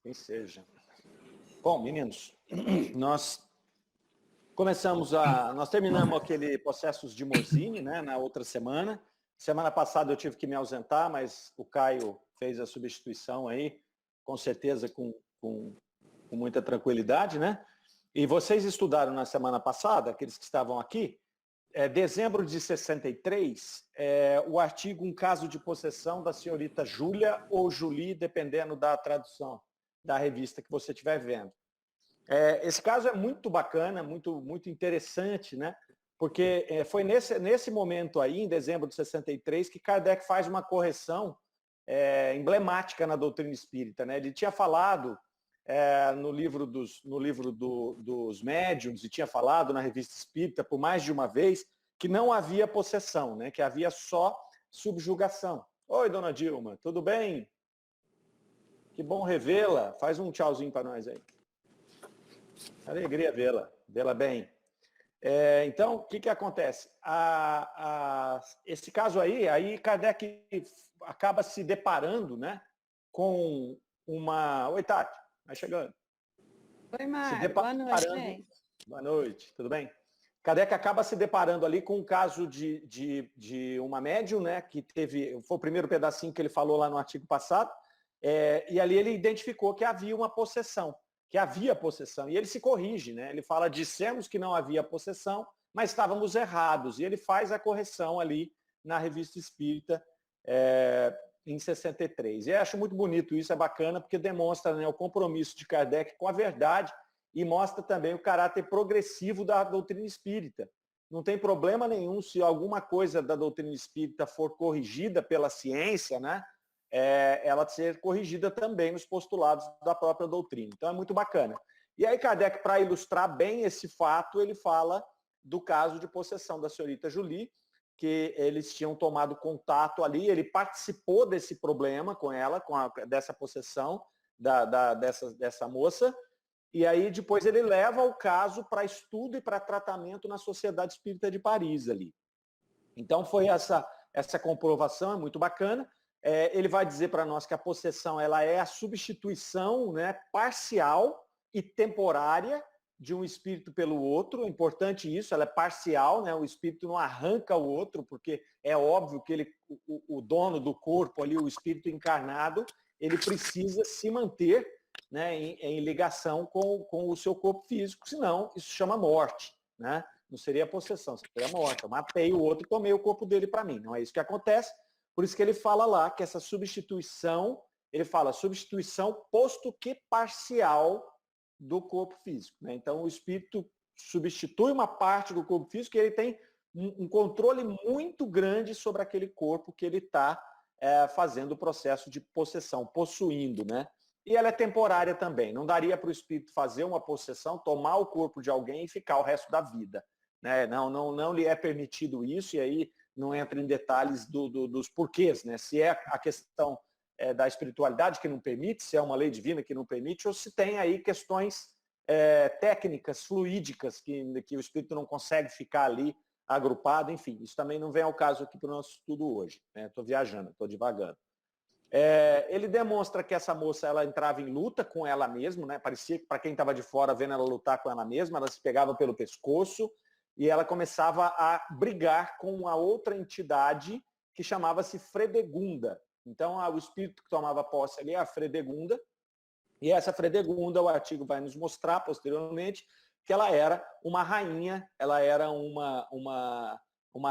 Quem seja. Bom, meninos, nós terminamos aquele Processos de Mozzini, né, na outra semana. Semana passada eu tive que me ausentar, mas o Caio fez a substituição aí, com certeza com muita tranquilidade, né? E vocês estudaram na semana passada, aqueles que estavam aqui, dezembro de 63, o artigo Um Caso de Possessão da Senhorita Júlia ou Julie, dependendo da tradução da revista que você estiver vendo. Esse caso é muito bacana, muito interessante, né? Porque foi nesse momento aí, em dezembro de 63, que Kardec faz uma correção emblemática na doutrina espírita, né? Ele tinha falado no livro dos médiuns, e tinha falado na revista espírita por mais de uma vez, que não havia possessão, né? Que havia só subjugação. Oi, dona Dilma, tudo bem? Que bom revê-la. Faz um tchauzinho para nós aí. Alegria vê-la bem. Então, o que acontece? Esse caso aí Kardec acaba se deparando, né, com uma... Oi, Tati, vai chegando. Oi, Mário, boa noite, gente. Boa noite, tudo bem? Kardec acaba se deparando ali com um caso de uma médium, né, que foi o primeiro pedacinho que ele falou lá no artigo passado, e ali ele identificou que havia uma possessão. E ele se corrige, né? Ele fala, dissemos que não havia possessão, mas estávamos errados. E ele faz a correção ali na Revista Espírita em 63. E eu acho muito bonito isso, é bacana, porque demonstra, né, o compromisso de Kardec com a verdade e mostra também o caráter progressivo da doutrina espírita. Não tem problema nenhum se alguma coisa da doutrina espírita for corrigida pela ciência, né? Ela ser corrigida também nos postulados da própria doutrina. Então é muito bacana. E aí Kardec, para ilustrar bem esse fato, ele fala do caso de possessão da senhorita Julie, que eles tinham tomado contato ali, ele participou desse problema com ela, dessa possessão dessa moça, e aí depois ele leva o caso para estudo e para tratamento na Sociedade Espírita de Paris ali. Então foi essa comprovação, é muito bacana. Ele vai dizer para nós que a possessão ela é a substituição, né, parcial e temporária de um espírito pelo outro. É importante isso, ela é parcial, né? O espírito não arranca o outro, porque é óbvio que o dono do corpo ali, o espírito encarnado, ele precisa se manter, né, em ligação com o seu corpo físico, senão isso chama morte, né? Não seria possessão, seria morte. Eu matei o outro e tomei o corpo dele para mim. Não é isso que acontece. Por isso que ele fala lá que essa substituição, ele fala substituição posto que parcial do corpo físico, né? Então o espírito substitui uma parte do corpo físico e ele tem um controle muito grande sobre aquele corpo que ele está fazendo o processo de possessão, possuindo, né? E ela é temporária também. Não daria para o espírito fazer uma possessão, tomar o corpo de alguém e ficar o resto da vida, né? Não lhe é permitido isso, e aí não entra em detalhes dos porquês, né? Se é a questão da espiritualidade que não permite, se é uma lei divina que não permite, ou se tem aí questões técnicas, fluídicas, que o espírito não consegue ficar ali agrupado, enfim. Isso também não vem ao caso aqui para o nosso estudo hoje, né? Estou viajando, estou divagando. Ele demonstra que essa moça ela entrava em luta com ela mesma, né? Parecia que para quem estava de fora vendo ela lutar com ela mesma, ela se pegava pelo pescoço e ela começava a brigar com a outra entidade que chamava-se Fredegunda. Então, o espírito que tomava posse ali é a Fredegunda, e essa Fredegunda, o artigo vai nos mostrar posteriormente, que ela era uma rainha, ela era uma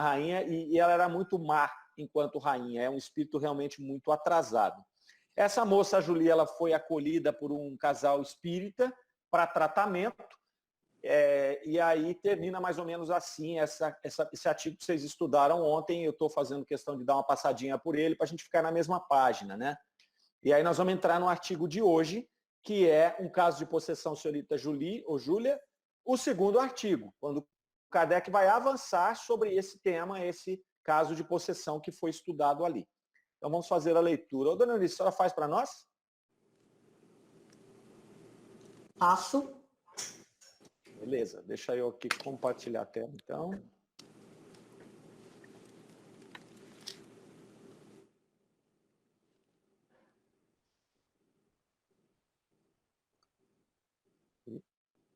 rainha e ela era muito má enquanto rainha, é um espírito realmente muito atrasado. Essa moça, a Julie, ela foi acolhida por um casal espírita para tratamento, e aí termina mais ou menos assim esse artigo que vocês estudaram ontem. Eu estou fazendo questão de dar uma passadinha por ele para a gente ficar na mesma página, né? E aí nós vamos entrar no artigo de hoje, que é um caso de possessão senhorita Julie ou Júlia, o segundo artigo, quando Kardec vai avançar sobre esse tema, esse caso de possessão que foi estudado ali. Então vamos fazer a leitura. Ô, dona Eunice, a senhora faz para nós? Faço. Beleza, deixa eu aqui compartilhar a tela, então.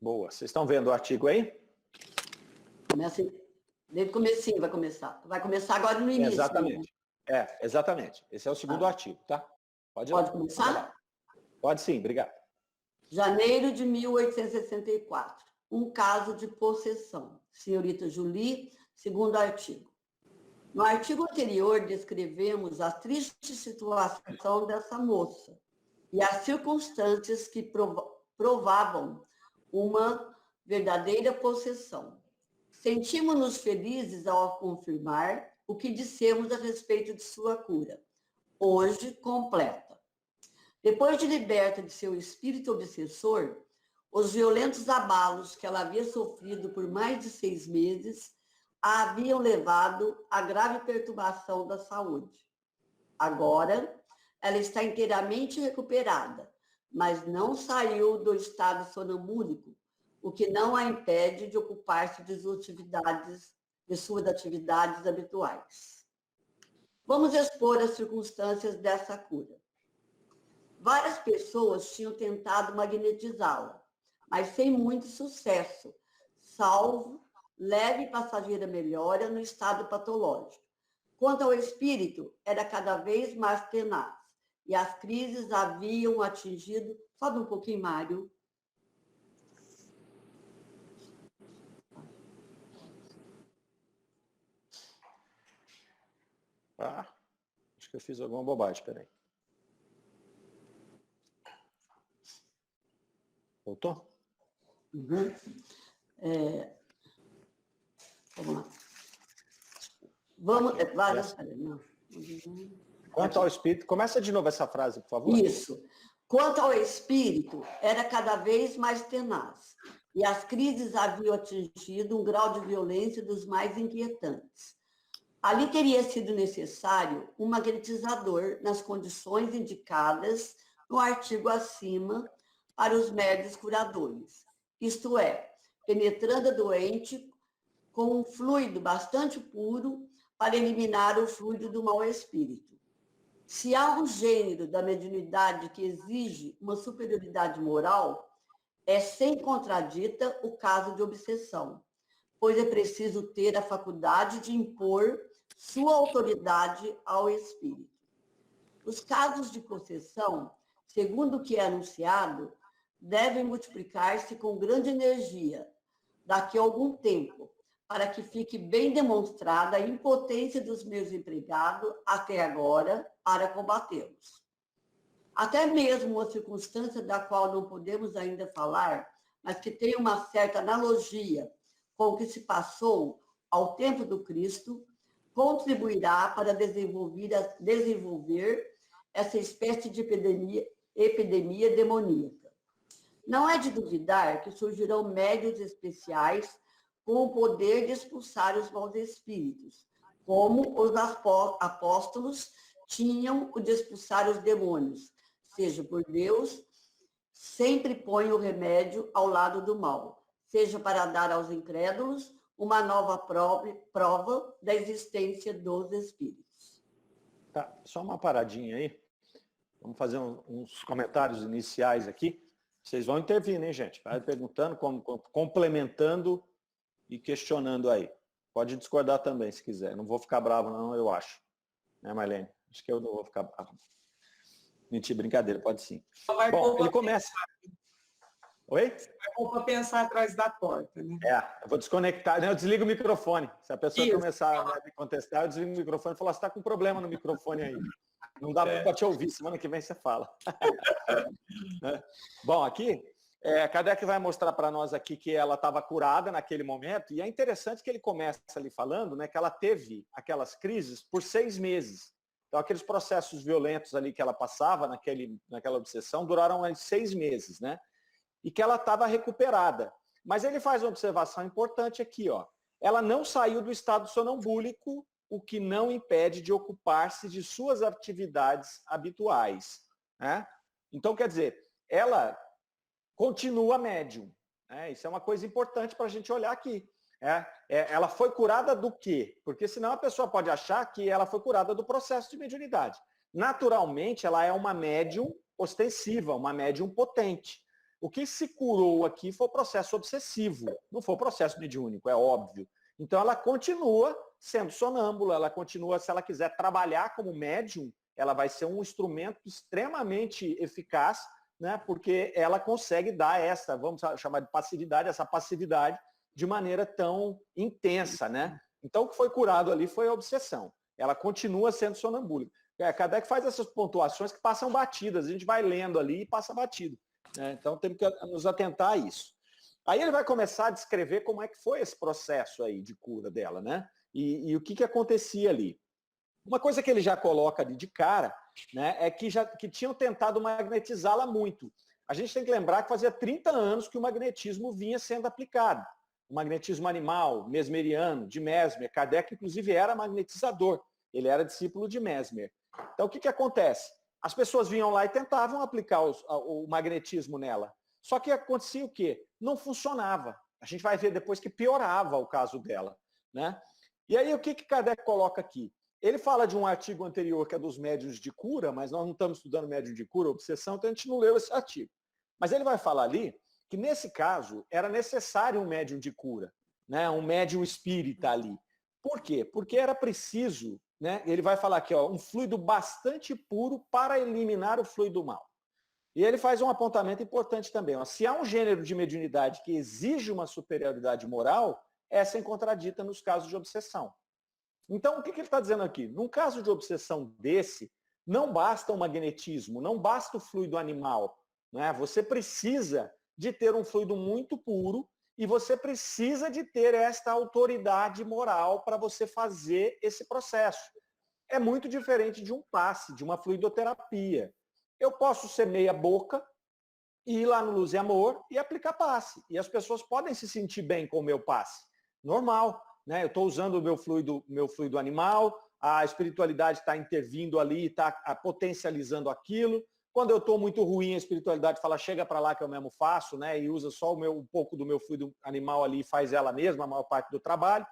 Boa. Vocês estão vendo o artigo aí? Começa desde o comecinho, vai começar. Vai começar agora no início. Exatamente. Né? Exatamente. Esse é o segundo artigo, tá? Pode começar? Pode sim, obrigado. Janeiro de 1864. Um caso de possessão. Senhorita Julie, segundo artigo. No artigo anterior, descrevemos a triste situação dessa moça e as circunstâncias que provavam uma verdadeira possessão. Sentimos-nos felizes ao confirmar o que dissemos a respeito de sua cura, hoje completa. Depois de liberta de seu espírito obsessor, os violentos abalos que ela havia sofrido por mais de 6 meses a haviam levado à grave perturbação da saúde. Agora, ela está inteiramente recuperada, mas não saiu do estado sonambúlico, o que não a impede de ocupar-se de suas atividades habituais. Vamos expor as circunstâncias dessa cura. Várias pessoas tinham tentado magnetizá-la, mas sem muito sucesso, salvo leve e passageira melhora no estado patológico. Quanto ao espírito, era cada vez mais tenaz, e as crises haviam atingido... Sobe um pouquinho, Mário. Acho que eu fiz alguma bobagem, peraí. Voltou? Uhum. Vamos lá. Quanto ao espírito, começa de novo essa frase, por favor. Isso. Quanto ao espírito, era cada vez mais tenaz, e as crises haviam atingido um grau de violência dos mais inquietantes. Ali teria sido necessário um magnetizador nas condições indicadas no artigo acima para os médios curadores, isto é, penetrando a doente com um fluido bastante puro para eliminar o fluido do mau espírito. Se há um gênero da mediunidade que exige uma superioridade moral, é sem contradita o caso de obsessão, pois é preciso ter a faculdade de impor sua autoridade ao espírito. Os casos de possessão, segundo o que é anunciado, devem multiplicar-se com grande energia daqui a algum tempo, para que fique bem demonstrada a impotência dos meus empregados até agora para combatê-los. Até mesmo uma circunstância da qual não podemos ainda falar, mas que tem uma certa analogia com o que se passou ao tempo do Cristo, contribuirá para desenvolver essa espécie de epidemia demoníaca. Não é de duvidar que surgirão médiuns especiais com o poder de expulsar os maus espíritos, como os apóstolos tinham o de expulsar os demônios. Seja por Deus, sempre põe o remédio ao lado do mal, seja para dar aos incrédulos uma nova prova da existência dos espíritos. Tá, só uma paradinha aí. Vamos fazer uns comentários iniciais aqui. Vocês vão intervir, né, gente? Vai perguntando, complementando e questionando aí. Pode discordar também, se quiser. Não vou ficar bravo, não, eu acho. Né, Marlene? Acho que eu não vou ficar bravo. Mentira, brincadeira, pode sim. Bom, ele começa... Oi? Vai para pensar atrás da porta, né? Eu vou desconectar, eu desligo o microfone. Se a pessoa começar a me contestar, eu desligo o microfone e falo, você está com problema no microfone aí. Não dá para te ouvir, semana que vem você fala. Bom, aqui, Kardec vai mostrar para nós aqui que ela estava curada naquele momento, e é interessante que ele começa ali falando, né, que ela teve aquelas crises por 6 meses. Então, aqueles processos violentos ali que ela passava naquela obsessão duraram 6 meses, né? E que ela estava recuperada. Mas ele faz uma observação importante aqui, ó. Ela não saiu do estado sonambúlico, o que não impede de ocupar-se de suas atividades habituais, né? Então, quer dizer, ela continua médium, né? Isso é uma coisa importante para a gente olhar aqui. Ela foi curada do quê? Porque senão a pessoa pode achar que ela foi curada do processo de mediunidade. Naturalmente, ela é uma médium ostensiva, uma médium potente. O que se curou aqui foi o processo obsessivo, não foi o processo mediúnico, é óbvio. Então ela continua sendo sonâmbula, ela continua, se ela quiser trabalhar como médium, ela vai ser um instrumento extremamente eficaz, né, porque ela consegue dar essa, vamos chamar de passividade, essa passividade de maneira tão intensa, né? Então o que foi curado ali foi a obsessão. Ela continua sendo sonambúlica. Kardec faz essas pontuações que passam batidas, a gente vai lendo ali e passa batido, né? Então temos que nos atentar a isso. Aí ele vai começar a descrever como é que foi esse processo aí de cura dela, né? E o que acontecia ali. Uma coisa que ele já coloca ali de cara, né, é que tinham tentado magnetizá-la muito. A gente tem que lembrar que fazia 30 anos que o magnetismo vinha sendo aplicado. O magnetismo animal, mesmeriano, de Mesmer. Kardec, inclusive, era magnetizador. Ele era discípulo de Mesmer. Então, o que acontece? As pessoas vinham lá e tentavam aplicar o magnetismo nela. Só que acontecia o quê? Não funcionava. A gente vai ver depois que piorava o caso dela, né? E aí, o que Kardec coloca aqui? Ele fala de um artigo anterior que é dos médiuns de cura, mas nós não estamos estudando médium de cura, obsessão, então a gente não leu esse artigo. Mas ele vai falar ali que, nesse caso, era necessário um médium de cura, né? Um médium espírita ali. Por quê? Porque era preciso, né? Ele vai falar aqui, ó, um fluido bastante puro para eliminar o fluido mau. E ele faz um apontamento importante também. Ó, se há um gênero de mediunidade que exige uma superioridade moral, essa é contradita nos casos de obsessão. Então, o que ele está dizendo aqui? Num caso de obsessão desse, não basta o magnetismo, não basta o fluido animal, né? Você precisa de ter um fluido muito puro e você precisa de ter esta autoridade moral para você fazer esse processo. É muito diferente de um passe, de uma fluidoterapia. Eu posso ser meia boca, ir lá no Luz e Amor e aplicar passe. E as pessoas podem se sentir bem com o meu passe. Normal, né? Eu estou usando o meu fluido animal, a espiritualidade está intervindo ali, está potencializando aquilo. Quando eu estou muito ruim, a espiritualidade fala, chega para lá que eu mesmo faço, né? E usa só um pouco do meu fluido animal ali e faz ela mesma a maior parte do trabalho.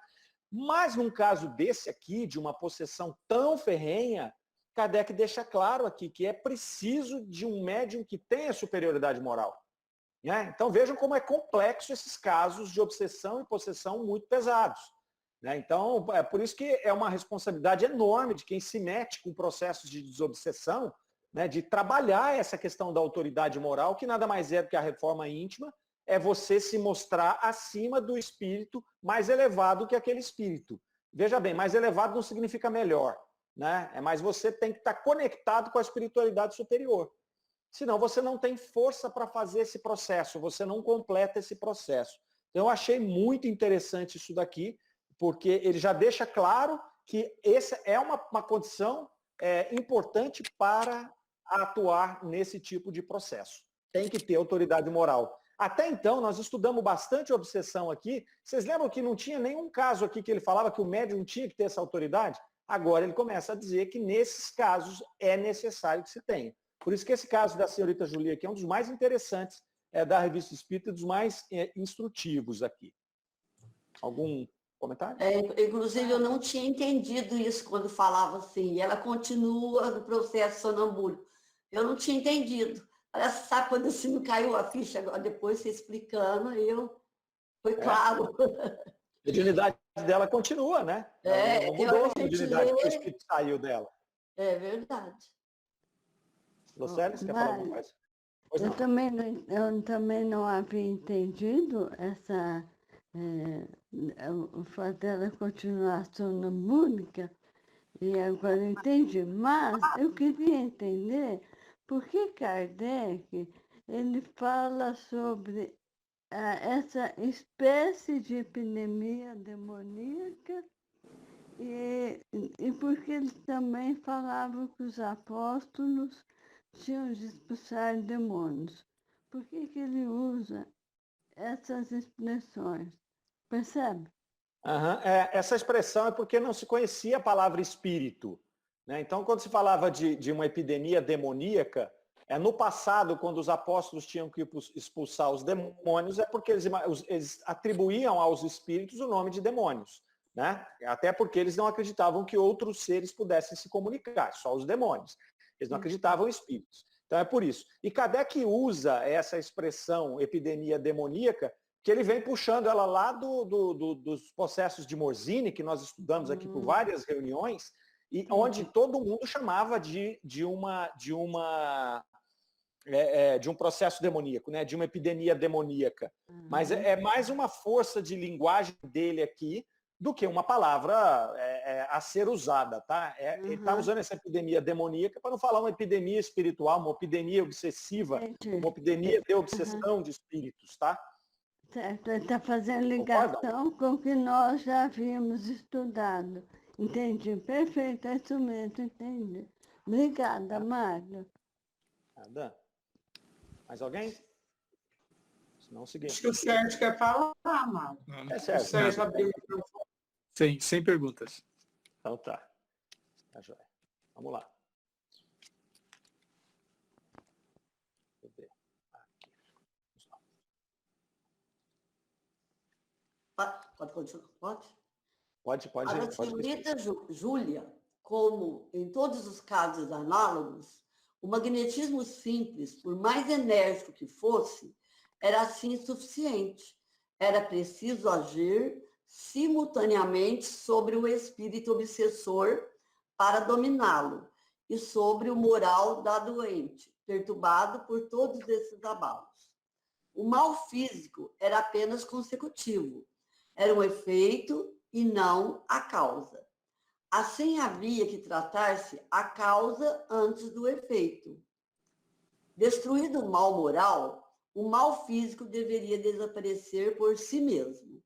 Mas num caso desse aqui, de uma possessão tão ferrenha, Kardec deixa claro aqui que é preciso de um médium que tenha superioridade moral. Né? Então vejam como é complexo esses casos de obsessão e possessão muito pesados. Né? Então, é por isso que é uma responsabilidade enorme de quem se mete com processos de desobsessão, né? De trabalhar essa questão da autoridade moral, que nada mais é do que a reforma íntima, é você se mostrar acima do espírito mais elevado que aquele espírito. Veja bem, mais elevado não significa melhor. Né? Mas você tem que estar conectado com a espiritualidade superior. Senão você não tem força para fazer esse processo, você não completa esse processo. Então eu achei muito interessante isso daqui, porque ele já deixa claro que essa é uma condição importante para atuar nesse tipo de processo. Tem que ter autoridade moral. Até então, nós estudamos bastante obsessão aqui. Vocês lembram que não tinha nenhum caso aqui que ele falava que o médium tinha que ter essa autoridade? Agora ele começa a dizer que nesses casos é necessário que se tenha. Por isso que esse caso da senhorita Julie aqui é um dos mais interessantes da Revista Espírita e dos mais instrutivos aqui. Algum comentário? Inclusive, eu não tinha entendido isso quando falava assim. Ela continua no processo sonambúlico. Eu não tinha entendido. Parece, sabe quando assim me caiu a ficha, agora depois você explicando, foi claro. A mediunidade dela continua, né? Ela não mudou a mediunidade que o espírito saiu dela. É verdade. Lucélia, você quer falar alguma coisa? Eu também não havia entendido o fato dela continuar sonambúlica, e agora eu entendi. Mas eu queria entender por que Kardec ele fala sobre essa espécie de epidemia demoníaca e porque ele também falava que os apóstolos tinham de expulsar demônios. Por que ele usa essas expressões? Percebe? Essa expressão é porque não se conhecia a palavra espírito. Né? Então, quando se falava de uma epidemia demoníaca, no passado, quando os apóstolos tinham que expulsar os demônios, é porque eles atribuíam aos espíritos o nome de demônios. Né? Até porque eles não acreditavam que outros seres pudessem se comunicar, só os demônios. Eles não acreditavam em espíritos. Então é por isso. E Kardec usa essa expressão epidemia demoníaca, que ele vem puxando ela lá dos processos de Morzine, que nós estudamos aqui por várias reuniões, e onde todo mundo chamava de um processo demoníaco, né? De uma epidemia demoníaca. Mas é mais uma força de linguagem dele aqui do que uma palavra a ser usada, tá? Ele está usando essa epidemia demoníaca para não falar uma epidemia espiritual, uma epidemia obsessiva, uma epidemia de obsessão de espíritos, tá? Certo, ele está fazendo ligação com o que nós já havíamos estudado. Entendi, perfeito, é isso mesmo, entendi. Obrigada, Mário. Nada. Mais alguém? Senão, seguinte. Acho que o Sérgio quer falar, Mário. É O Sérgio. Sérgio abriu o microfone. Sem perguntas. Então tá. Tá joia. Vamos lá. Deixa eu ver. Aqui. Pode continuar? Pode? Pode. A senhorita Júlia, como em todos os casos análogos, o magnetismo simples, por mais enérgico que fosse, era assim suficiente. Era preciso agir simultaneamente sobre o espírito obsessor para dominá-lo e sobre o moral da doente, perturbado por todos esses abalos. O mal físico era apenas consecutivo, era um efeito e não a causa. Assim havia que tratar-se a causa antes do efeito. Destruído o mal moral, o mal físico deveria desaparecer por si mesmo.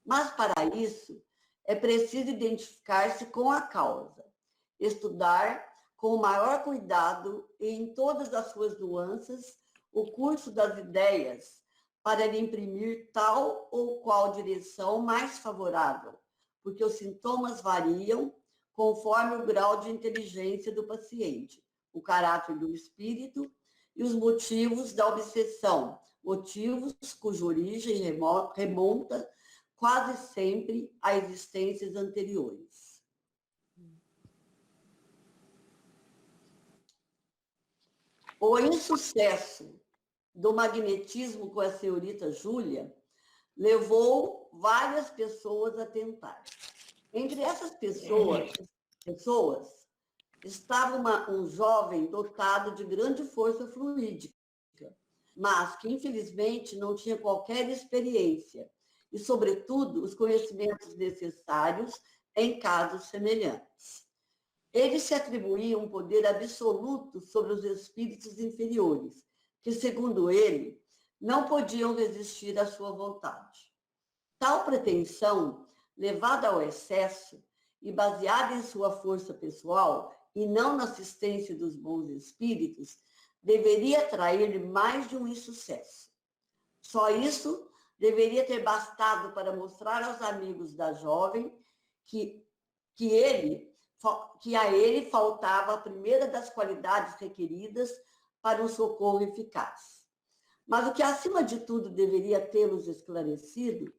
Mas, para isso, é preciso identificar-se com a causa, estudar com o maior cuidado e em todas as suas nuances o curso das ideias para lhe imprimir tal ou qual direção mais favorável, porque os sintomas variam conforme o grau de inteligência do paciente, o caráter do espírito e os motivos da obsessão, motivos cuja origem remonta quase sempre a existências anteriores. O insucesso do magnetismo com a senhorita Júlia levou várias pessoas a tentar. Entre essas pessoas estava um jovem dotado de grande força fluídica, mas que infelizmente não tinha qualquer experiência e, sobretudo, os conhecimentos necessários em casos semelhantes. Ele se atribuía um poder absoluto sobre os espíritos inferiores, que, segundo ele, não podiam resistir à sua vontade. Tal pretensão, levada ao excesso e baseada em sua força pessoal e não na assistência dos bons espíritos, deveria trair-lhe mais de um insucesso. Só isso deveria ter bastado para mostrar aos amigos da jovem que a ele faltava a primeira das qualidades requeridas para um socorro eficaz. Mas o que, acima de tudo, deveria tê-los esclarecido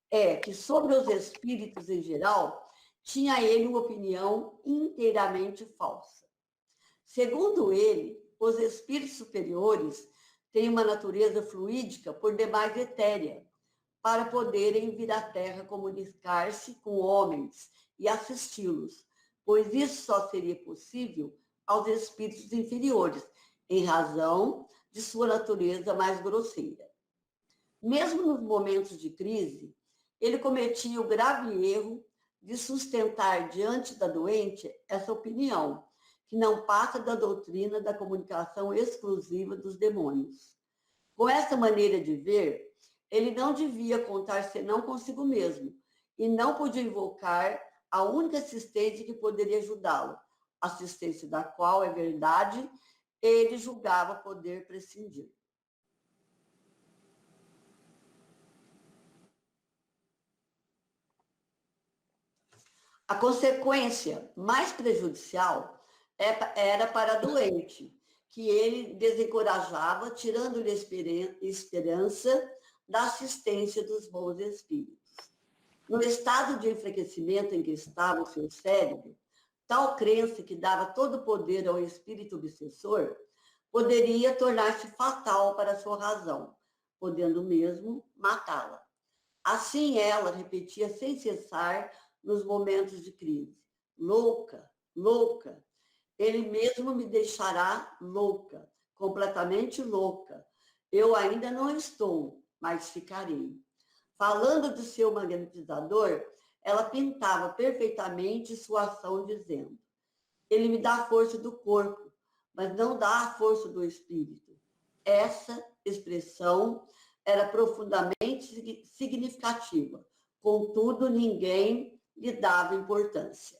é que, sobre os espíritos em geral, tinha ele uma opinião inteiramente falsa. Segundo ele, os espíritos superiores têm uma natureza fluídica por demais etérea, para poderem vir à Terra comunicar-se com homens e assisti-los, pois isso só seria possível aos espíritos inferiores, em razão de sua natureza mais grosseira. Mesmo nos momentos de crise, ele cometia o grave erro de sustentar diante da doente essa opinião, que não passa da doutrina da comunicação exclusiva dos demônios. Com essa maneira de ver, ele não devia contar senão consigo mesmo, e não podia invocar a única assistência que poderia ajudá-lo, assistência da qual, é verdade, ele julgava poder prescindir. A consequência mais prejudicial era para a doente, que ele desencorajava, tirando-lhe a esperança da assistência dos bons espíritos. No estado de enfraquecimento em que estava o seu cérebro, tal crença que dava todo o poder ao espírito obsessor poderia tornar-se fatal para sua razão, podendo mesmo matá-la. Assim ela repetia sem cessar nos momentos de crise: louca, louca, ele mesmo me deixará louca, completamente louca. Eu ainda não estou, mas ficarei. Falando de seu magnetizador, ela pintava perfeitamente sua ação, dizendo: ele me dá a força do corpo, mas não dá a força do espírito. Essa expressão era profundamente significativa. Contudo, ninguém lhe dava importância.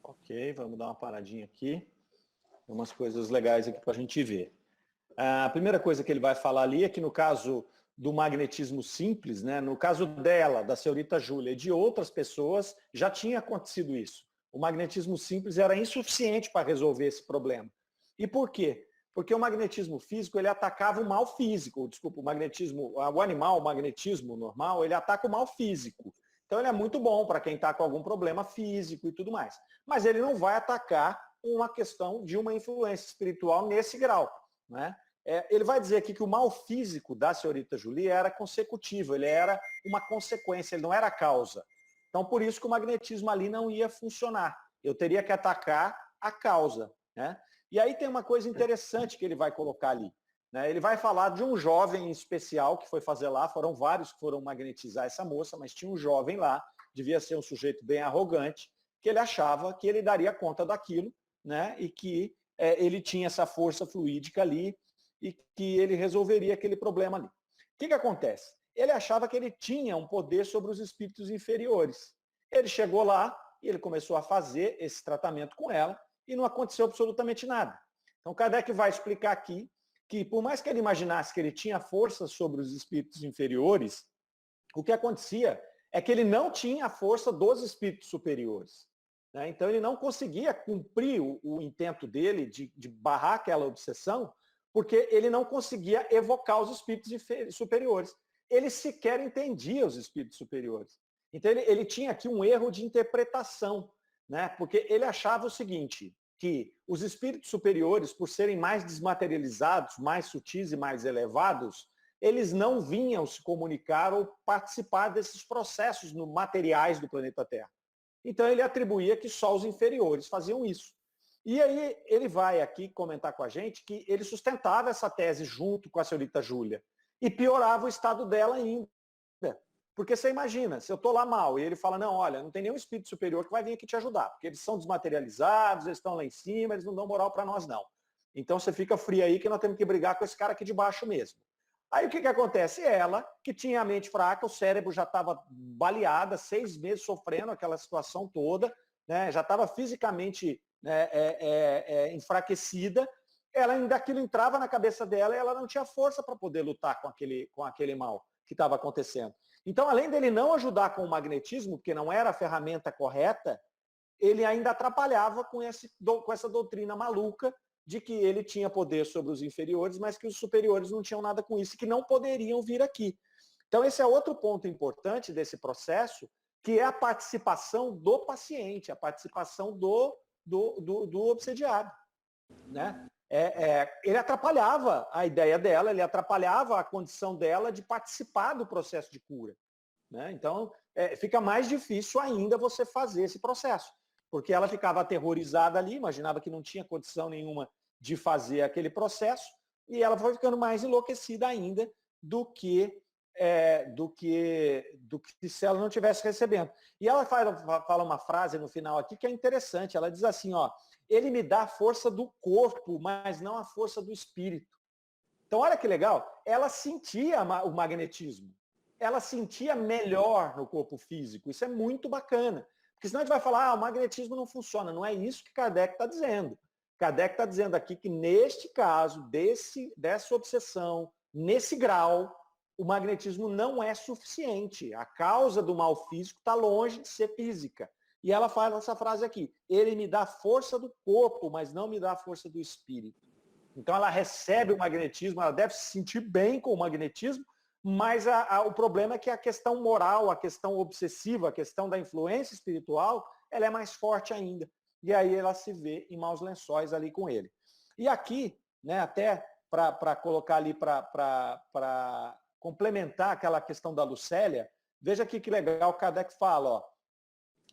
Ok, vamos dar uma paradinha aqui. Tem umas coisas legais aqui para a gente ver. A primeira coisa que ele vai falar ali é que no caso do magnetismo simples, né, no caso dela, da senhorita Júlia e de outras pessoas, já tinha acontecido isso. O magnetismo simples era insuficiente para resolver esse problema. E por quê? Porque o magnetismo físico, ele atacava o mal físico. Desculpa, o animal, o magnetismo normal, ele ataca o mal físico. Então ele é muito bom para quem está com algum problema físico e tudo mais. Mas ele não vai atacar uma questão de uma influência espiritual nesse grau, né? Ele vai dizer aqui que o mal físico da senhorita Julie era consecutivo, ele era uma consequência, ele não era a causa. Então, por isso que o magnetismo ali não ia funcionar. Eu teria que atacar a causa, né? E aí tem uma coisa interessante que ele vai colocar ali, né? Ele vai falar de um jovem especial que foi fazer lá, foram vários que foram magnetizar essa moça, mas tinha um jovem lá, devia ser um sujeito bem arrogante, que ele achava que ele daria conta daquilo, né? E que ele tinha essa força fluídica ali, e que ele resolveria aquele problema ali. O que acontece? Ele achava que ele tinha um poder sobre os espíritos inferiores. Ele chegou lá e ele começou a fazer esse tratamento com ela e não aconteceu absolutamente nada. Então Kardec vai explicar aqui que por mais que ele imaginasse que ele tinha força sobre os espíritos inferiores, o que acontecia é que ele não tinha a força dos espíritos superiores. Né? Então ele não conseguia cumprir o intento dele de barrar aquela obsessão, porque ele não conseguia evocar os espíritos superiores. Ele sequer entendia os espíritos superiores. Então ele tinha aqui um erro de interpretação, né? Porque ele achava o seguinte, que os espíritos superiores, por serem mais desmaterializados, mais sutis e mais elevados, eles não vinham se comunicar ou participar desses processos materiais do planeta Terra. Então ele atribuía que só os inferiores faziam isso. E aí ele vai aqui comentar com a gente que ele sustentava essa tese junto com a senhorita Júlia e piorava o estado dela ainda. Porque você imagina, se eu estou lá mal e ele fala, não, olha, não tem nenhum espírito superior que vai vir aqui te ajudar, porque eles são desmaterializados, eles estão lá em cima, eles não dão moral para nós não. Então você fica frio aí que nós temos que brigar com esse cara aqui de baixo mesmo. Aí o que acontece? Ela, que tinha a mente fraca, o cérebro já estava baleada, 6 meses sofrendo aquela situação toda, né, já estava fisicamente enfraquecida, ela ainda aquilo entrava na cabeça dela e ela não tinha força para poder lutar com aquele mal que estava acontecendo. Então, além dele não ajudar com o magnetismo, porque não era a ferramenta correta, ele ainda atrapalhava com essa doutrina maluca de que ele tinha poder sobre os inferiores, mas que os superiores não tinham nada com isso e que não poderiam vir aqui. Então, esse é outro ponto importante desse processo, que é a participação do paciente, a participação do obsediado. Né? Ele atrapalhava a ideia dela, ele atrapalhava a condição dela de participar do processo de cura. Né? Então, fica mais difícil ainda você fazer esse processo, porque ela ficava aterrorizada ali, imaginava que não tinha condição nenhuma de fazer aquele processo, e ela foi ficando mais enlouquecida ainda do que se ela não estivesse recebendo. E ela fala uma frase no final aqui que é interessante, ela diz assim, ó, ele me dá a força do corpo, mas não a força do espírito. Então, olha que legal, ela sentia o magnetismo, ela sentia melhor no corpo físico, isso é muito bacana, porque senão a gente vai falar, o magnetismo não funciona, não é isso que Kardec está dizendo. Kardec está dizendo aqui que neste caso, dessa obsessão, nesse grau, o magnetismo não é suficiente. A causa do mal físico está longe de ser física. E ela fala essa frase aqui, ele me dá força do corpo, mas não me dá força do espírito. Então ela recebe o magnetismo, ela deve se sentir bem com o magnetismo, mas o problema é que a questão moral, a questão obsessiva, a questão da influência espiritual, ela é mais forte ainda. E aí ela se vê em maus lençóis ali com ele. E aqui, né, até para colocar ali, para complementar aquela questão da Lucélia, veja aqui que legal, o Kardec fala, ó,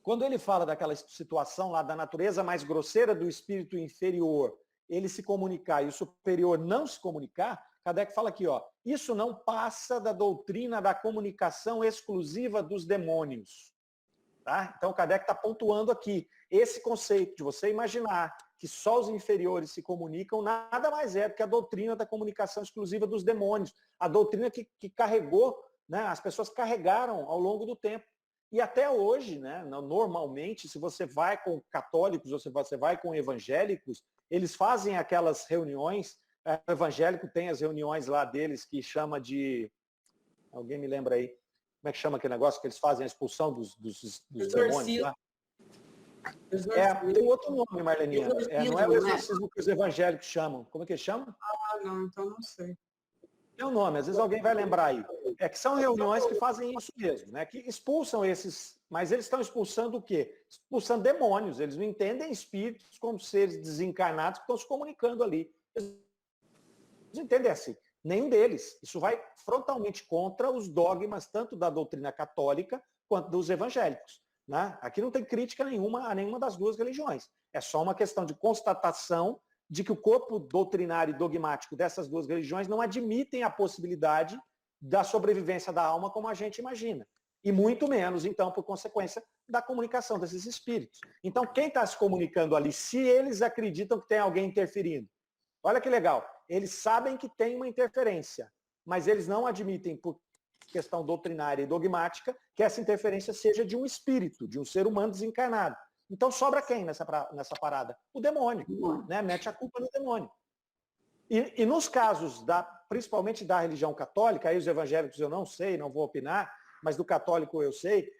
quando ele fala daquela situação lá da natureza mais grosseira do espírito inferior, ele se comunicar e o superior não se comunicar, Kardec fala aqui, ó, isso não passa da doutrina da comunicação exclusiva dos demônios. Tá? Então, Kardec está pontuando aqui, esse conceito de você imaginar que só os inferiores se comunicam, nada mais é do que a doutrina da comunicação exclusiva dos demônios, a doutrina que carregou, né, as pessoas carregaram ao longo do tempo. E até hoje, né, normalmente, se você vai com católicos, ou se você vai com evangélicos, eles fazem aquelas reuniões, o evangélico tem as reuniões lá deles que chama de... Alguém me lembra aí? Como é que chama aquele negócio que eles fazem a expulsão dos demônios lá? Tem outro nome, Marleninha. Não é o exorcismo que os evangélicos chamam. Como é que eles chamam? Ah, não, então não sei. Tem um nome, às vezes alguém vai lembrar aí. É que são reuniões que fazem isso mesmo, né? Que expulsam esses, mas eles estão expulsando o quê? Expulsando demônios. Eles não entendem espíritos como seres desencarnados que estão se comunicando ali. Eles não entendem assim. Nenhum deles. Isso vai frontalmente contra os dogmas, tanto da doutrina católica quanto dos evangélicos. Né? Aqui não tem crítica nenhuma a nenhuma das duas religiões. É só uma questão de constatação de que o corpo doutrinário e dogmático dessas duas religiões não admitem a possibilidade da sobrevivência da alma como a gente imagina. E muito menos, então, por consequência da comunicação desses espíritos. Então, quem está se comunicando ali, se eles acreditam que tem alguém interferindo, olha que legal, eles sabem que tem uma interferência, mas eles não admitem, por questão doutrinária e dogmática, que essa interferência seja de um espírito, de um ser humano desencarnado. Então sobra quem nessa parada? O demônio, né? Mete a culpa no demônio. E nos casos, principalmente da religião católica, aí os evangélicos eu não sei, não vou opinar, mas do católico eu sei,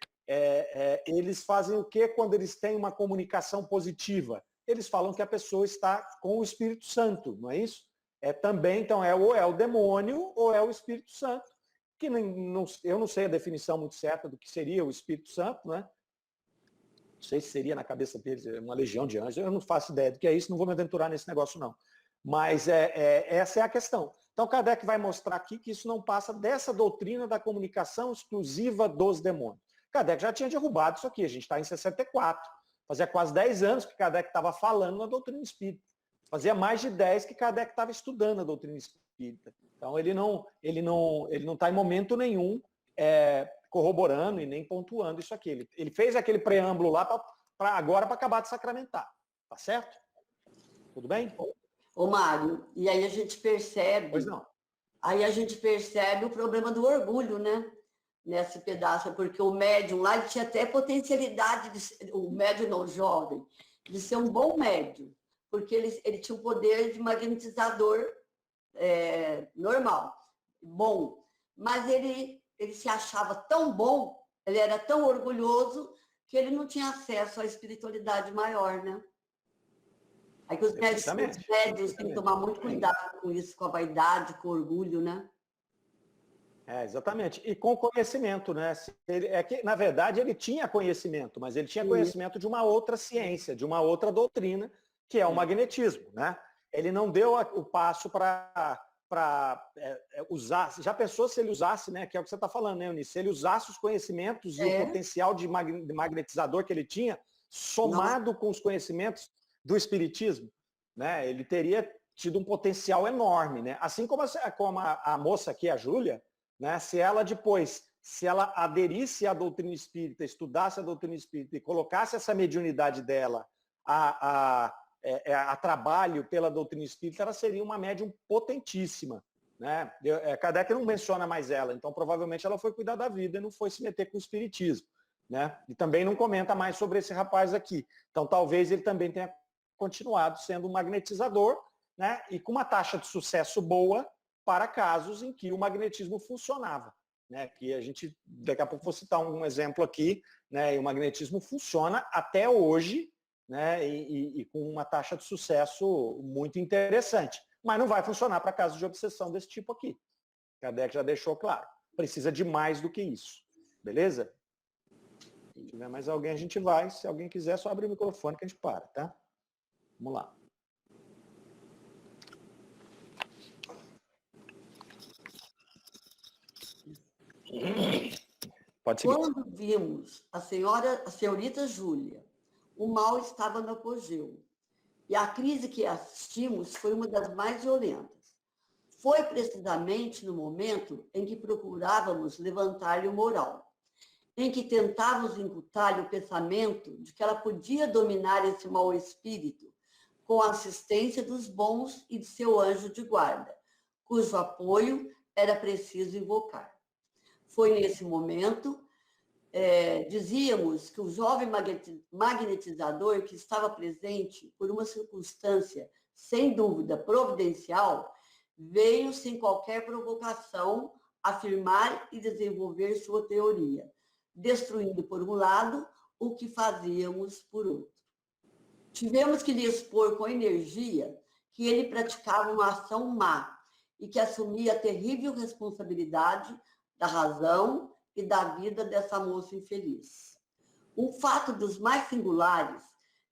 eles fazem o quê quando eles têm uma comunicação positiva? Eles falam que a pessoa está com o Espírito Santo, não é isso? Também, então, ou é o demônio ou é o Espírito Santo, que eu não sei a definição muito certa do que seria o Espírito Santo, né? Não sei se seria na cabeça deles uma legião de anjos, eu não faço ideia do que é isso, não vou me aventurar nesse negócio não. Mas essa é a questão. Então Kardec vai mostrar aqui que isso não passa dessa doutrina da comunicação exclusiva dos demônios. Kardec já tinha derrubado isso aqui, a gente está em 64. Fazia quase 10 anos que Kardec estava falando na doutrina espírita. Fazia mais de 10 que Kardec estava estudando a doutrina espírita. Então ele não está em momento nenhum corroborando e nem pontuando isso aqui. Ele fez aquele preâmbulo lá para acabar de sacramentar. Tá certo? Tudo bem? Ô, Mário, e aí a gente percebe... Pois não. Aí a gente percebe o problema do orgulho, né? Nesse pedaço, porque o médium lá ele tinha até potencialidade, o médium não jovem, de ser um bom médium, porque ele tinha um poder de magnetizador normal, bom, mas ele se achava tão bom, ele era tão orgulhoso, que ele não tinha acesso à espiritualidade maior, né? Aí que os médios têm que tomar muito cuidado com isso, com a vaidade, com o orgulho, né? Exatamente. E com conhecimento, né? Que, na verdade, ele tinha conhecimento, mas ele tinha conhecimento de uma outra ciência, de uma outra doutrina, que é o magnetismo, né? Ele não deu o passo para usar. Já pensou se ele usasse, né? Que é o que você está falando, né, Eunice? Se ele usasse os conhecimentos e o potencial de magnetizador que ele tinha, somado com os conhecimentos do espiritismo, né? Ele teria tido um potencial enorme, né? Assim como a moça aqui, a Júlia, né? Se ela aderisse à doutrina espírita, estudasse a doutrina espírita e colocasse essa mediunidade dela a trabalho pela doutrina espírita, ela seria uma médium potentíssima, né? Kardec não menciona mais ela, então provavelmente ela foi cuidar da vida e não foi se meter com o espiritismo, né? E também não comenta mais sobre esse rapaz aqui. Então talvez ele também tenha continuado sendo um magnetizador, né? E com uma taxa de sucesso boa para casos em que o magnetismo funcionava, né? Que a gente, daqui a pouco vou citar um exemplo aqui, né? E o magnetismo funciona até hoje, né? E com uma taxa de sucesso muito interessante. Mas não vai funcionar para casos de obsessão desse tipo aqui. Kardec já deixou claro. Precisa de mais do que isso. Beleza? Se tiver mais alguém, a gente vai. Se alguém quiser, só abre o microfone que a gente para, tá? Vamos lá. Pode seguir. Quando vimos a senhorita Júlia, o mal estava no apogeu. E a crise que assistimos foi uma das mais violentas. Foi precisamente no momento em que procurávamos levantar-lhe o moral, em que tentávamos imputar-lhe o pensamento de que ela podia dominar esse mau espírito com a assistência dos bons e de seu anjo de guarda, cujo apoio era preciso invocar. Foi nesse momento, dizíamos que o jovem magnetizador que estava presente por uma circunstância, sem dúvida, providencial, veio sem qualquer provocação afirmar e desenvolver sua teoria, destruindo por um lado o que fazíamos por outro. Tivemos que lhe expor com energia que ele praticava uma ação má e que assumia a terrível responsabilidade da razão e da vida dessa moça infeliz. Um fato dos mais singulares,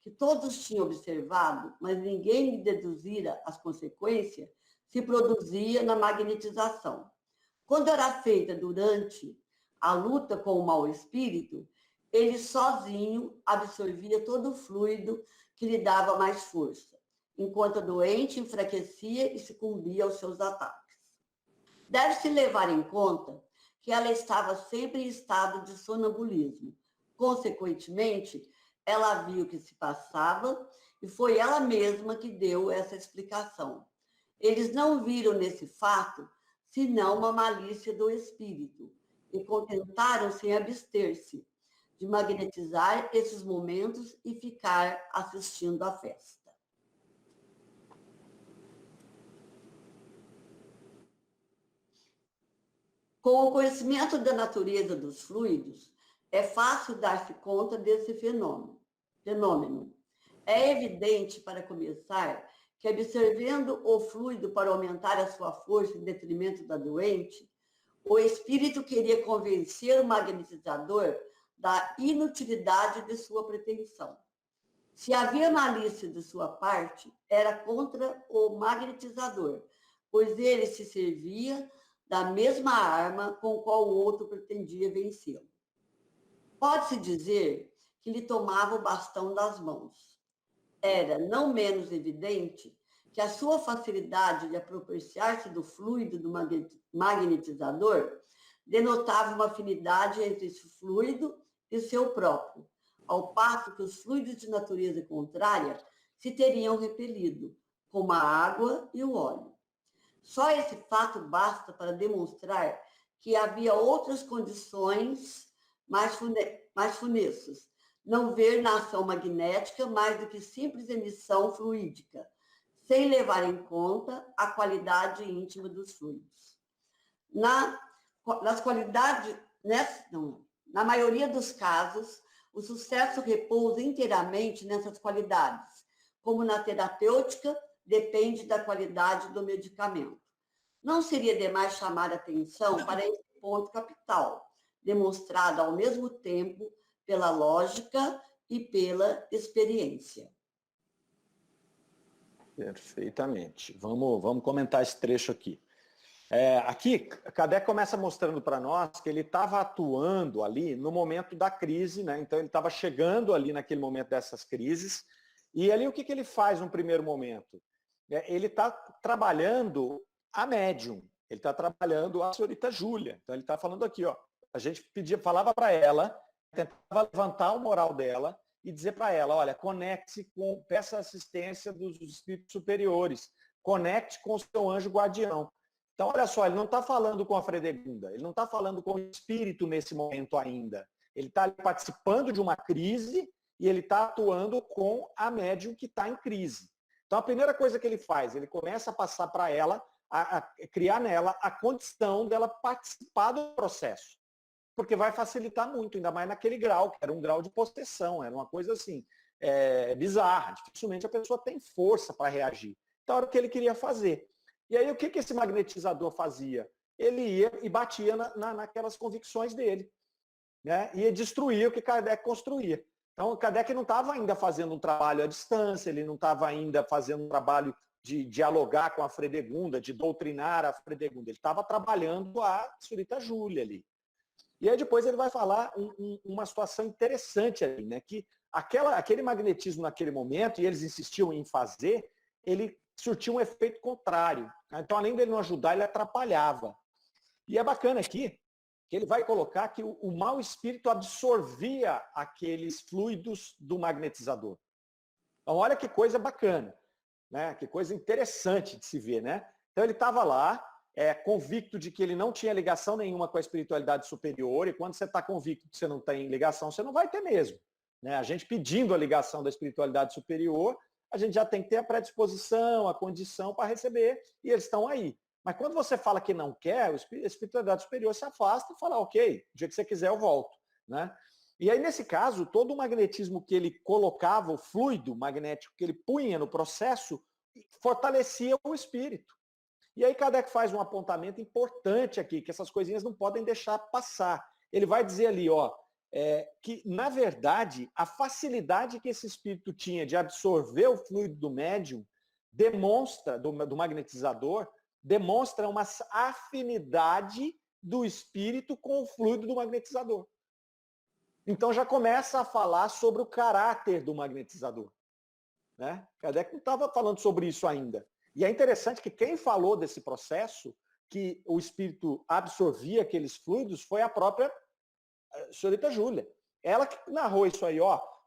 que todos tinham observado, mas ninguém lhe deduzira as consequências, se produzia na magnetização. Quando era feita durante a luta com o mau espírito, ele sozinho absorvia todo o fluido que lhe dava mais força, enquanto a doente enfraquecia e sucumbia aos seus ataques. Deve-se levar em conta que ela estava sempre em estado de sonambulismo. Consequentemente, ela viu o que se passava e foi ela mesma que deu essa explicação. Eles não viram nesse fato senão uma malícia do espírito e contentaram-se em abster-se de magnetizar esses momentos e ficar assistindo à festa. Com o conhecimento da natureza dos fluidos, é fácil dar-se conta desse fenômeno. É evidente, para começar, que observando o fluido para aumentar a sua força em detrimento da doente, o espírito queria convencer o magnetizador da inutilidade de sua pretensão. Se havia malícia de sua parte, era contra o magnetizador, pois ele se servia da mesma arma com qual o outro pretendia vencê-lo. Pode-se dizer que lhe tomava o bastão das mãos. Era não menos evidente que a sua facilidade de apropriar-se do fluido do magnetizador denotava uma afinidade entre esse fluido e seu próprio, ao passo que os fluidos de natureza contrária se teriam repelido, como a água e o óleo. Só esse fato basta para demonstrar que havia outras condições mais funestas, não ver na ação magnética mais do que simples emissão fluídica, sem levar em conta a qualidade íntima dos fluidos. Na maioria dos casos, o sucesso repousa inteiramente nessas qualidades, como na terapêutica, depende da qualidade do medicamento. Não seria demais chamar a atenção para esse ponto capital, demonstrado ao mesmo tempo pela lógica e pela experiência. Perfeitamente. Vamos comentar esse trecho aqui. Aqui, Kardec começa mostrando para nós que ele estava atuando ali no momento da crise, né? Então ele estava chegando ali naquele momento dessas crises, e ali o que ele faz no primeiro momento? Ele está trabalhando a médium, ele está trabalhando a senhorita Júlia. Então ele está falando aqui, ó, a gente falava para ela, tentava levantar o moral dela e dizer para ela, olha, conecte-se peça assistência dos espíritos superiores, conecte com o seu anjo guardião. Então, olha só, ele não está falando com a Fredegunda, ele não está falando com o espírito nesse momento ainda. Ele está participando de uma crise e ele está atuando com a médium que está em crise. Então, a primeira coisa que ele faz, ele começa a passar para ela, a criar nela a condição dela participar do processo. Porque vai facilitar muito, ainda mais naquele grau, que era um grau de possessão, era uma coisa assim, bizarra. Dificilmente a pessoa tem força para reagir. Então, era o que ele queria fazer. E aí, o que esse magnetizador fazia? Ele ia e batia naquelas convicções dele, né? Ia destruir o que Kardec construía. Então, Kardec não estava ainda fazendo um trabalho à distância, ele não estava ainda fazendo um trabalho de dialogar com a Fredegunda, de doutrinar a Fredegunda. Ele estava trabalhando a senhorita Júlia ali. E aí depois ele vai falar uma situação interessante ali, né? Que aquele magnetismo naquele momento, e eles insistiam em fazer, ele surtia um efeito contrário. Então, além dele não ajudar, ele atrapalhava. E é bacana aqui que ele vai colocar que o mau espírito absorvia aqueles fluidos do magnetizador. Então, olha que coisa bacana, né? Que coisa interessante de se ver, né? Então, ele estava lá, convicto de que ele não tinha ligação nenhuma com a espiritualidade superior, e quando você está convicto que você não tem ligação, você não vai ter mesmo. Né? A gente pedindo a ligação da espiritualidade superior, a gente já tem que ter a predisposição, a condição para receber, e eles estão aí. Mas quando você fala que não quer, a espiritualidade superior se afasta e fala, ok, o dia que você quiser eu volto. Né? E aí, nesse caso, todo o magnetismo que ele colocava, o fluido magnético que ele punha no processo, fortalecia o espírito. E aí Kardec faz um apontamento importante aqui, que essas coisinhas não podem deixar passar. Ele vai dizer ali, que, na verdade, a facilidade que esse espírito tinha de absorver o fluido do médium demonstra, do magnetizador, demonstra uma afinidade do espírito com o fluido do magnetizador. Então já começa a falar sobre o caráter do magnetizador. Né? Kardec não estava falando sobre isso ainda. E é interessante que quem falou desse processo, que o espírito absorvia aqueles fluidos, foi a própria senhorita Júlia. Ela que narrou isso aí,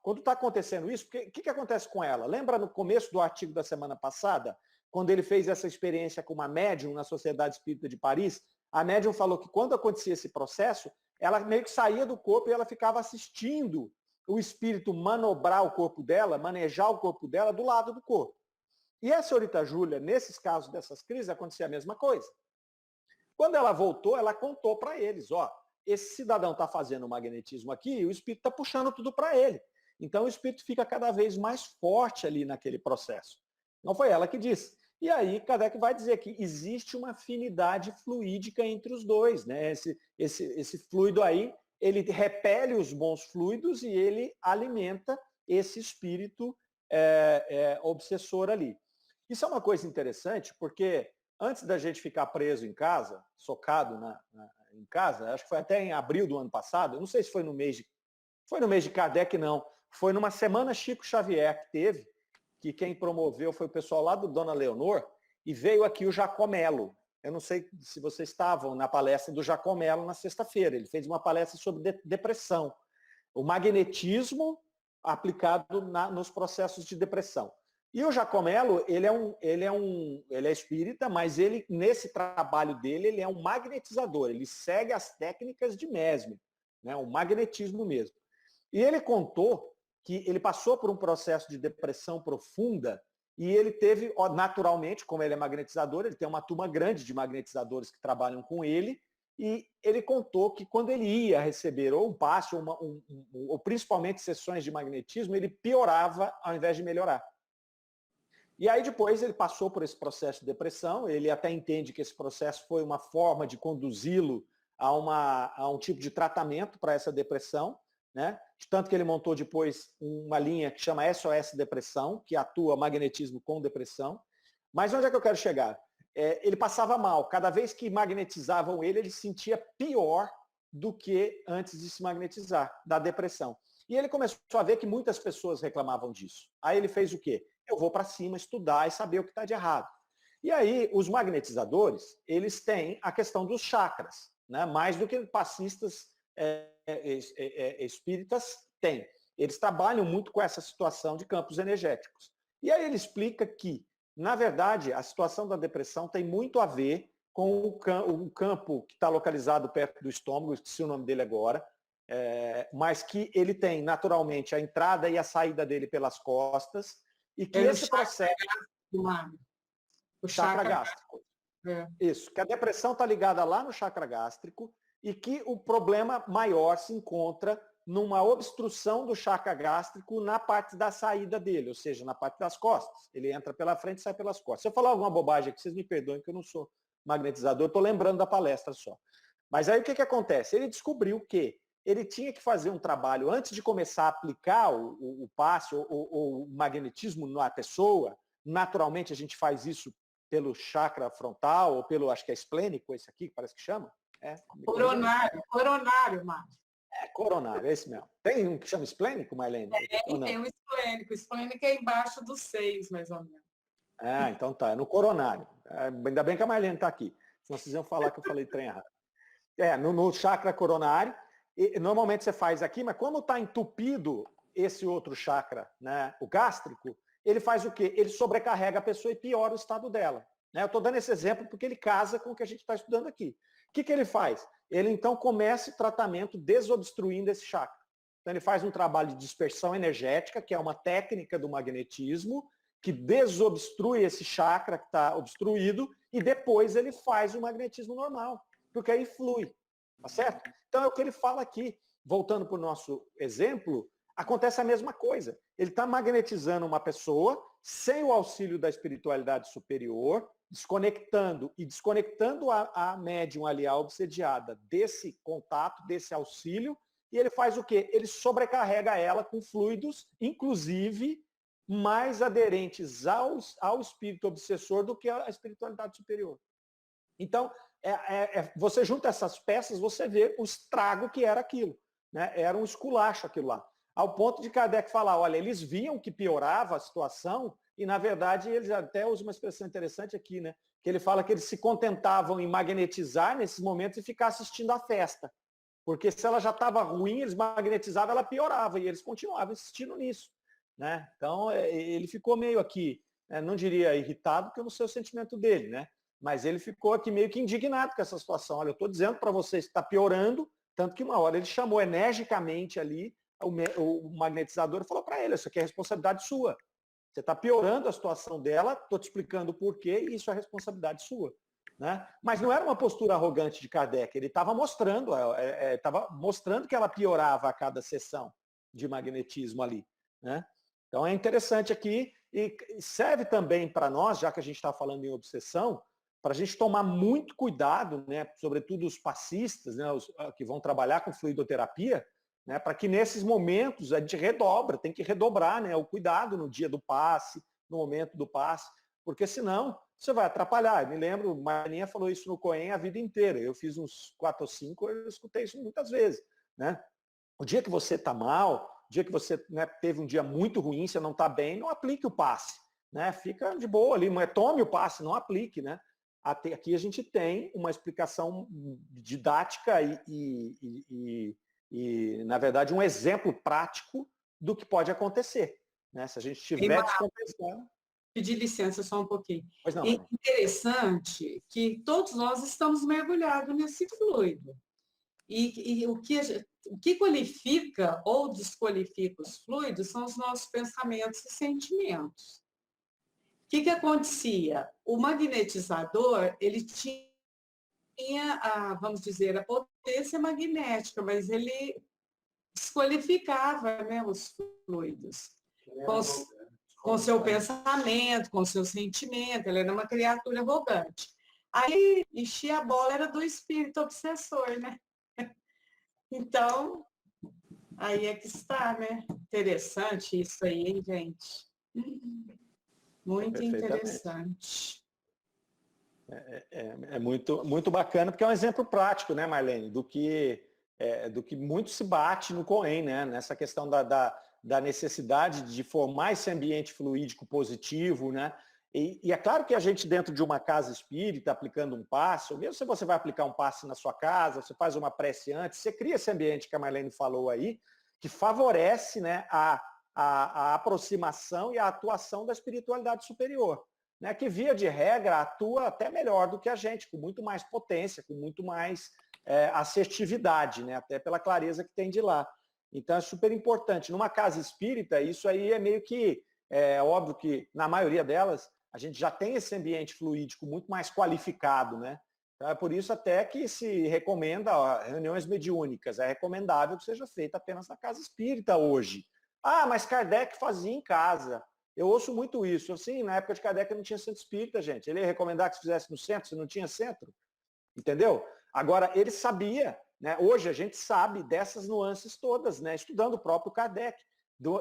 quando está acontecendo isso, o que acontece com ela? Lembra no começo do artigo da semana passada, quando ele fez essa experiência com uma médium na Sociedade Espírita de Paris? A médium falou que quando acontecia esse processo, ela meio que saía do corpo e ela ficava assistindo o espírito manobrar o corpo dela, manejar o corpo dela do lado do corpo. E a senhorita Júlia, nesses casos dessas crises, acontecia a mesma coisa. Quando ela voltou, ela contou para eles, esse cidadão está fazendo o magnetismo aqui e o espírito está puxando tudo para ele. Então o espírito fica cada vez mais forte ali naquele processo. Não foi ela que disse. E aí Kardec vai dizer que existe uma afinidade fluídica entre os dois. Né? Esse fluido aí, ele repele os bons fluidos e ele alimenta esse espírito obsessor ali. Isso é uma coisa interessante, porque antes da gente ficar preso em casa, socado em casa, acho que foi até em abril do ano passado, eu não sei se foi no mês de Kardec, não. Foi numa semana Chico Xavier que teve, que quem promoveu foi o pessoal lá do Dona Leonor, e veio aqui o Jacomelo. Eu não sei se vocês estavam na palestra do Jacomelo na sexta-feira. Ele fez uma palestra sobre depressão. O magnetismo aplicado nos processos de depressão. E o Jacomelo, ele é espírita, mas ele, nesse trabalho dele, ele é um magnetizador, ele segue as técnicas de Mesmer, né, o magnetismo mesmo. E ele contou que ele passou por um processo de depressão profunda e ele teve, naturalmente, como ele é magnetizador, ele tem uma turma grande de magnetizadores que trabalham com ele, e ele contou que quando ele ia receber ou um passe, ou principalmente sessões de magnetismo, ele piorava ao invés de melhorar. E aí depois ele passou por esse processo de depressão, ele até entende que esse processo foi uma forma de conduzi-lo a um tipo de tratamento para essa depressão, né? Tanto que ele montou depois uma linha que chama SOS Depressão, que atua magnetismo com depressão. Mas onde é que eu quero chegar? Ele passava mal, cada vez que magnetizavam ele se sentia pior do que antes de se magnetizar, da depressão. E ele começou a ver que muitas pessoas reclamavam disso. Aí ele fez o quê? Eu vou para cima estudar e saber o que está de errado. E aí, os magnetizadores, eles têm a questão dos chakras, né? Mais do que passistas espíritas têm. Eles trabalham muito com essa situação de campos energéticos. E aí ele explica que, na verdade, a situação da depressão tem muito a ver com o campo que está localizado perto do estômago, esqueci o nome dele agora, mas que ele tem, naturalmente, a entrada e a saída dele pelas costas, e que esse processo... O chakra gástrico. Isso, que a depressão está ligada lá no chakra gástrico e que o problema maior se encontra numa obstrução do chakra gástrico na parte da saída dele, ou seja, na parte das costas. Ele entra pela frente e sai pelas costas. Se eu falar alguma bobagem aqui, vocês me perdoem que eu não sou magnetizador, estou lembrando da palestra só. Mas aí o que acontece? Ele descobriu que ele tinha que fazer um trabalho, antes de começar a aplicar o passe ou o magnetismo na pessoa. Naturalmente a gente faz isso pelo chakra frontal, ou pelo, acho que é esplênico, esse aqui, parece que chama. Coronário, Márcio. É coronário, é esse mesmo. Tem um que chama esplênico, Marlene? Tem um esplênico. O esplênico é embaixo dos 6, mais ou menos. Ah, então tá, é no coronário. Ainda bem que a Marlene está aqui, senão vocês iam falar que eu falei trem errado. No chakra coronário, normalmente você faz aqui, mas como está entupido esse outro chakra, né, o gástrico, ele faz o quê? Ele sobrecarrega a pessoa e piora o estado dela. Né? Eu estou dando esse exemplo porque ele casa com o que a gente está estudando aqui. O que ele faz? Ele então começa o tratamento desobstruindo esse chakra. Então ele faz um trabalho de dispersão energética, que é uma técnica do magnetismo, que desobstrui esse chakra que está obstruído, e depois ele faz o magnetismo normal, porque aí flui, tá certo? Então é o que ele fala aqui. Voltando para o nosso exemplo, acontece a mesma coisa. Ele está magnetizando uma pessoa sem o auxílio da espiritualidade superior, desconectando a médium ali, a obsediada, desse contato, desse auxílio, e ele faz o quê? Ele sobrecarrega ela com fluidos, inclusive mais aderentes ao espírito obsessor do que a espiritualidade superior. Então, você junta essas peças, você vê o estrago que era aquilo. Né? Era um esculacho aquilo lá. Ao ponto de Kardec falar, olha, eles viam que piorava a situação e, na verdade, eles até usam uma expressão interessante aqui, né? Que ele fala que eles se contentavam em magnetizar nesses momentos e ficar assistindo à festa. Porque se ela já estava ruim, eles magnetizavam, ela piorava, e eles continuavam insistindo nisso. Né? Então, ele ficou meio aqui, não diria irritado, porque eu não sei o sentimento dele, né? Mas ele ficou aqui meio que indignado com essa situação. Olha, eu estou dizendo para vocês que está piorando, tanto que uma hora ele chamou energicamente ali o magnetizador e falou para ele, isso aqui é responsabilidade sua. Você está piorando a situação dela, estou te explicando o porquê, e isso é responsabilidade sua. Né? Mas não era uma postura arrogante de Kardec, ele estava mostrando que ela piorava a cada sessão de magnetismo ali. Né? Então é interessante aqui, e serve também para nós, já que a gente está falando em obsessão, para a gente tomar muito cuidado, né, sobretudo os passistas, né, os que vão trabalhar com fluidoterapia, né, para que nesses momentos a gente tem que redobrar, né, o cuidado no dia do passe, no momento do passe, porque senão você vai atrapalhar. Eu me lembro, Marinha falou isso no Coen a vida inteira. Eu fiz uns 4 ou 5, eu escutei isso muitas vezes. Né? O dia que você está mal, o dia que você, né, teve um dia muito ruim, você não está bem, não aplique o passe. Né? Fica de boa ali, tome o passe, não aplique. Né? Aqui a gente tem uma explicação didática e, na verdade, um exemplo prático do que pode acontecer. Né? Se a gente estiver descompensando... Pedir licença só um pouquinho. Pois não, é interessante que todos nós estamos mergulhados nesse fluido. E o que qualifica ou desqualifica os fluidos são os nossos pensamentos e sentimentos. O que acontecia? O magnetizador, ele tinha, vamos dizer, a potência magnética, mas ele desqualificava, né, os fluidos. Com seu pensamento, com seu sentimento, ele era uma criatura arrogante. Aí, enchia a bola, era do espírito obsessor, né? Então, aí é que está, né? Interessante isso aí, hein, gente? Muito interessante. É muito, muito bacana, porque é um exemplo prático, né, Marlene, do que muito se bate no Coen, né? Nessa questão da necessidade de formar esse ambiente fluídico positivo, né? E é claro que a gente, dentro de uma casa espírita, aplicando um passe, ou mesmo se você vai aplicar um passe na sua casa, você faz uma prece antes, você cria esse ambiente que a Marlene falou aí, que favorece, né, a aproximação e a atuação da espiritualidade superior, né, que, via de regra, atua até melhor do que a gente, com muito mais potência, com muito mais assertividade, né, até pela clareza que tem de lá. Então é super importante. Numa casa espírita, isso aí é meio que, óbvio que na maioria delas, a gente já tem esse ambiente fluídico muito mais qualificado, né? Então, é por isso até que se recomenda reuniões mediúnicas. É recomendável que seja feita apenas na casa espírita hoje. Ah, mas Kardec fazia em casa. Eu ouço muito isso. Assim, na época de Kardec não tinha centro espírita, gente. Ele ia recomendar que se fizesse no centro, se não tinha centro. Entendeu? Agora, ele sabia, né? Hoje a gente sabe dessas nuances todas, né? Estudando o próprio Kardec,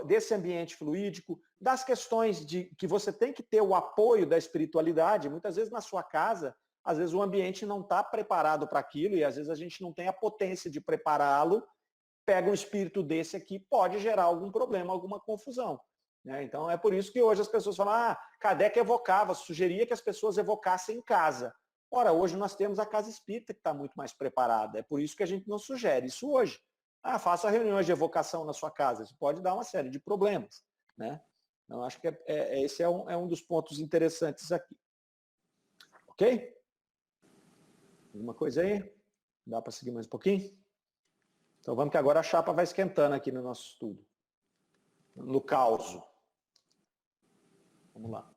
desse ambiente fluídico, das questões de que você tem que ter o apoio da espiritualidade. Muitas vezes na sua casa, às vezes o ambiente não está preparado para aquilo e às vezes a gente não tem a potência de prepará-lo. Pega um espírito desse aqui, pode gerar algum problema, alguma confusão. Né? Então é por isso que hoje as pessoas falam, Kardec evocava, sugeria que as pessoas evocassem em casa. Ora, hoje nós temos a casa espírita que está muito mais preparada. É por isso que a gente não sugere isso hoje. Faça reuniões de evocação na sua casa. Isso pode dar uma série de problemas. Né? Então, acho que esse é um dos pontos interessantes aqui. Ok? Alguma coisa aí? Dá para seguir mais um pouquinho? Então vamos que agora a chapa vai esquentando aqui no nosso estudo. No caos. Vamos lá.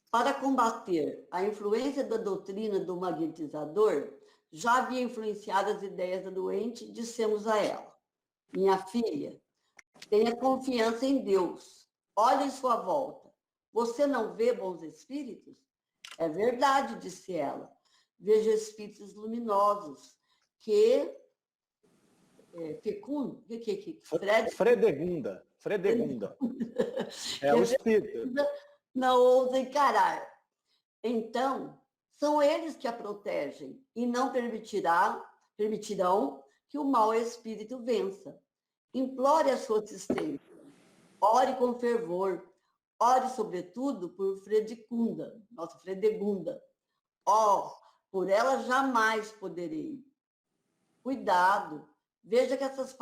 Para combater a influência da doutrina do magnetizador, já havia influenciado as ideias da doente, dissemos a ela: minha filha, tenha confiança em Deus. Olhe em sua volta. Você não vê bons espíritos? É verdade, disse ela. Vejo espíritos luminosos que fecundo, Fredegunda. É o espírito. Não ousa encarar. Então, são eles que a protegem e não permitirão que o mau espírito vença. Implore a sua assistência. Ore com fervor. Ore, sobretudo, por Fredegunda, nossa Fredegunda. Por ela jamais poderei. Cuidado. Veja que a essas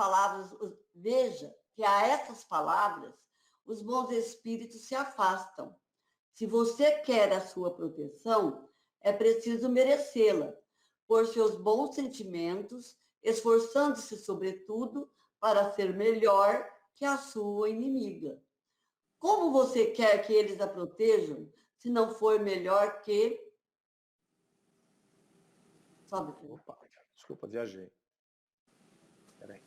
palavras os bons espíritos se afastam. Se você quer a sua proteção, é preciso merecê-la, por seus bons sentimentos, esforçando-se, sobretudo, para ser melhor que a sua inimiga. Como você quer que eles a protejam, se não for melhor que... Opa, desculpa, viajei. Peraí.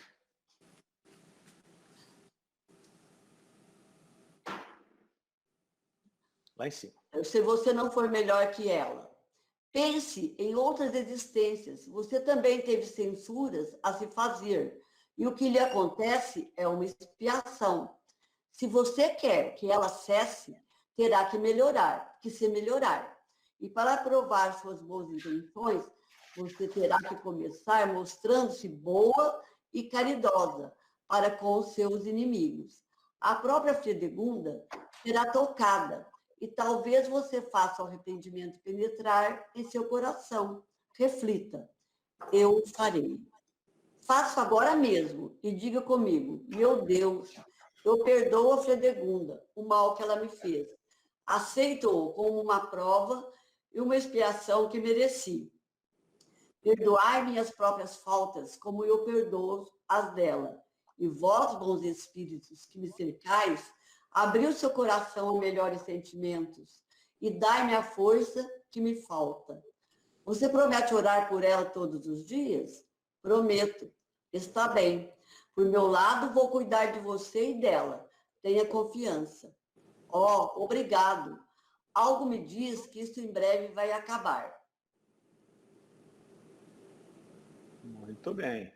Lá em cima. Se você não for melhor que ela. Pense em outras existências. Você também teve censuras a se fazer. E o que lhe acontece é uma expiação. Se você quer que ela cesse, terá que se melhorar. E para provar suas boas intenções, você terá que começar mostrando-se boa e caridosa para com os seus inimigos. A própria Fredegunda será tocada e talvez você faça o arrependimento penetrar em seu coração. Reflita, eu o farei. Faça agora mesmo e diga comigo: meu Deus, eu perdoo a Fredegunda, o mal que ela me fez. Aceito-o como uma prova e uma expiação que mereci. Perdoai minhas próprias faltas, como eu perdoo as dela. E vós, bons espíritos que me cercais, abri o seu coração a melhores sentimentos e dai-me a força que me falta. Você promete orar por ela todos os dias? Prometo. Está bem. Por meu lado, vou cuidar de você e dela. Tenha confiança. Obrigado. Algo me diz que isso em breve vai acabar. Muito bem.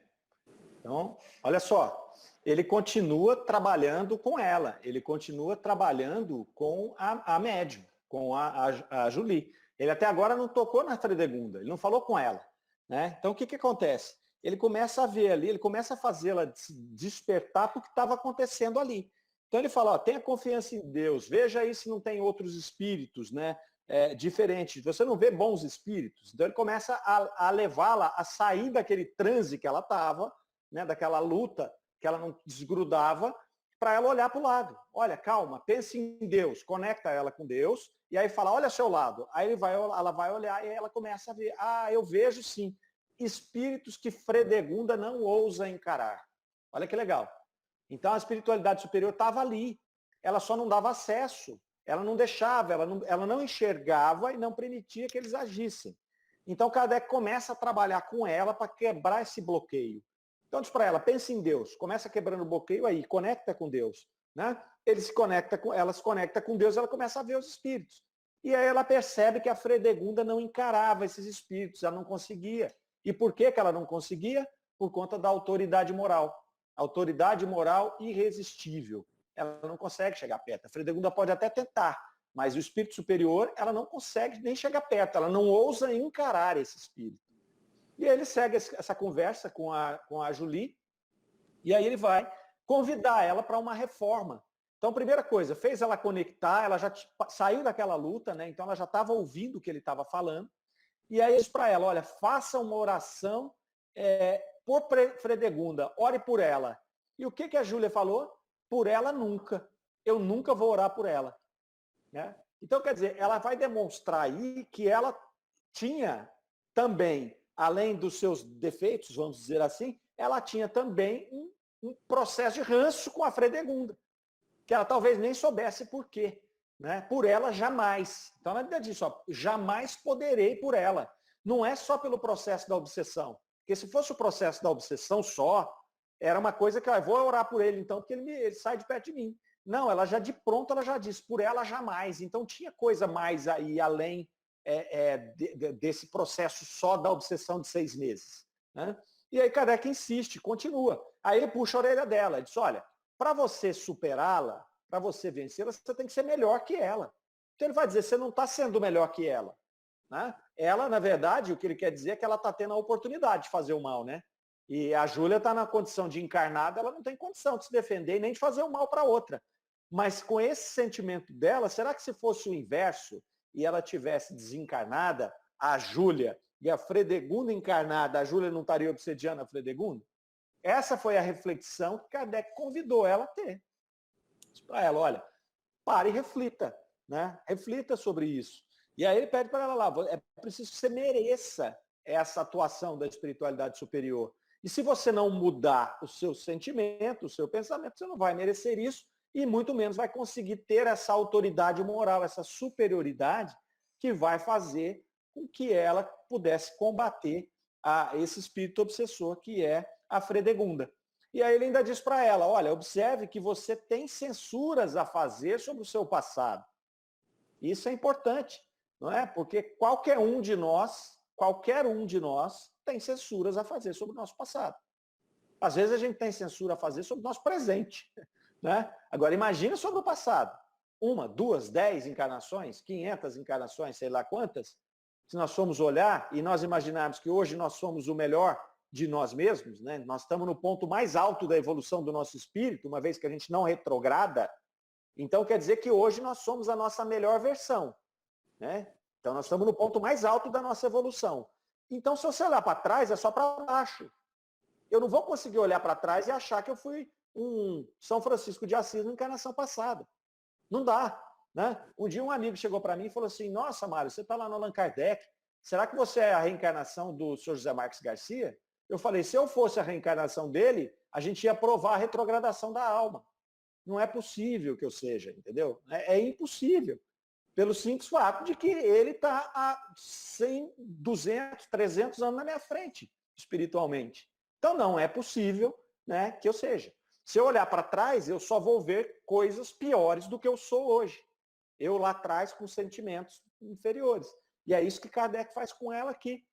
Então, olha só, ele continua trabalhando com ela, ele continua trabalhando com a médium, com a Julie. Ele até agora não tocou na Fredegunda, ele não falou com ela. Né? Então, o que acontece? Ele começa a ver ali, ele começa a fazê-la despertar para o que estava acontecendo ali. Então, ele fala, tenha confiança em Deus, veja aí se não tem outros espíritos, né? Diferentes. Você não vê bons espíritos. Então, ele começa a levá-la a sair daquele transe que ela estava, né? Daquela luta que ela não desgrudava, para ela olhar para o lado. Olha, calma, pense em Deus, conecta ela com Deus, e aí fala, olha ao seu lado. Aí ela vai olhar e ela começa a ver, eu vejo sim, espíritos que Fredegunda não ousa encarar. Olha que legal. Então a espiritualidade superior estava ali, ela só não dava acesso, ela não deixava, ela não enxergava e não permitia que eles agissem. Então Kardec começa a trabalhar com ela para quebrar esse bloqueio. Então diz para ela, pense em Deus, começa quebrando o bloqueio aí, conecta com Deus. Né? Ela se conecta com Deus, ela começa a ver os espíritos. E aí ela percebe que a Fredegunda não encarava esses espíritos, ela não conseguia. E por que ela não conseguia? Por conta da autoridade moral. Autoridade moral irresistível. Ela não consegue chegar perto. A Fredegunda pode até tentar, Mas o espírito superior, ela não consegue nem chegar perto, ela não ousa encarar esse espírito. E aí ele segue essa conversa com a Julie, e aí ele vai convidar ela para uma reforma. Então, primeira coisa, fez ela conectar, ela já saiu daquela luta, né? Então ela já estava ouvindo o que ele estava falando. E aí ele disse para ela, olha, faça uma oração por Fredegunda, ore por ela. E o que a Júlia falou? Por ela nunca. Eu nunca vou orar por ela. Né? Então, quer dizer, ela vai demonstrar aí que ela tinha também, além dos seus defeitos, vamos dizer assim, ela tinha também um processo de ranço com a Fredegunda, que ela talvez nem soubesse por quê. Né? Por ela, jamais. Então, ela ainda disse, ó, jamais poderei por ela. Não é só pelo processo da obsessão. Porque se fosse o processo da obsessão só, era uma coisa que eu vou orar por ele, então, porque ele sai de perto de mim. Não, ela já de pronto, ela já disse, por ela jamais. Então, tinha coisa mais aí, além desse processo só da obsessão de 6 meses. Né? E aí Kardec insiste, continua. Aí ele puxa a orelha dela, diz, olha, para você superá-la, para você vencê-la, você tem que ser melhor que ela. Então ele vai dizer, você não está sendo melhor que ela. Né? Ela, na verdade, o que ele quer dizer é que ela está tendo a oportunidade de fazer o mal, né? E a Júlia está na condição de encarnada, ela não tem condição de se defender nem de fazer o mal para outra. Mas com esse sentimento dela, será que se fosse o inverso e ela tivesse desencarnada, a Júlia e a Fredegunda encarnada, a Júlia não estaria obsediando a Fredegunda? Essa foi a reflexão que Kardec convidou ela a ter. Para ela, olha, pare e reflita, né? Reflita sobre isso. E aí ele pede para ela lá, é preciso que você mereça essa atuação da espiritualidade superior. E se você não mudar o seu sentimento, o seu pensamento, você não vai merecer isso e muito menos vai conseguir ter essa autoridade moral, essa superioridade que vai fazer com que ela pudesse combater esse espírito obsessor que é a Fredegunda. E aí ele ainda diz para ela, olha, observe que você tem censuras a fazer sobre o seu passado. Isso é importante, não é? Porque qualquer um de nós tem censuras a fazer sobre o nosso passado. Às vezes a gente tem censura a fazer sobre o nosso presente. Né? Agora, imagina sobre o passado. 1, 2, 10 encarnações, 500 encarnações, sei lá quantas. Se nós formos olhar e nós imaginarmos que hoje nós somos o melhor de nós mesmos, né? Nós estamos no ponto mais alto da evolução do nosso espírito, uma vez que a gente não retrograda, então quer dizer que hoje nós somos a nossa melhor versão. Né? Então nós estamos no ponto mais alto da nossa evolução. Então se você olhar para trás, é só para baixo. Eu não vou conseguir olhar para trás e achar que eu fui um São Francisco de Assis na encarnação passada. Não dá. Né? Um dia um amigo chegou para mim e falou assim, nossa, Mário, você está lá no Allan Kardec, será que você é a reencarnação do Sr. José Marques Garcia? Eu falei, se eu fosse a reencarnação dele, a gente ia provar a retrogradação da alma. Não é possível que eu seja, entendeu? É impossível. Pelo simples fato de que ele está há 100, 200, 300 anos na minha frente, espiritualmente. Então não é possível, né, que eu seja. Se eu olhar para trás, eu só vou ver coisas piores do que eu sou hoje. Eu lá atrás com sentimentos inferiores. E é isso que Kardec faz com ela aqui.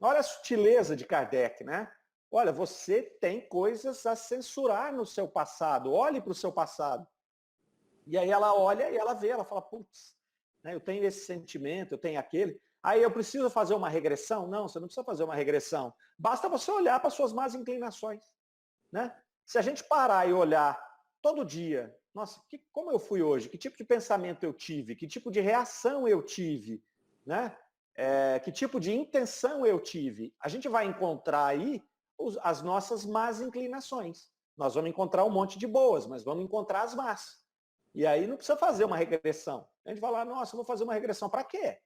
Olha a sutileza de Kardec, né? Olha, você tem coisas a censurar no seu passado. Olhe para o seu passado. E aí ela olha e ela vê, ela fala, putz, né, eu tenho esse sentimento, eu tenho aquele. Aí eu preciso fazer uma regressão? Não, você não precisa fazer uma regressão. Basta você olhar para suas más inclinações. Né? Se a gente parar e olhar todo dia, nossa, como eu fui hoje? Que tipo de pensamento eu tive? Que tipo de reação eu tive? Né? Que tipo de intenção eu tive? A gente vai encontrar aí as nossas más inclinações. Nós vamos encontrar um monte de boas, mas vamos encontrar as más. E aí não precisa fazer uma regressão. A gente vai lá, nossa, eu vou fazer uma regressão para quê?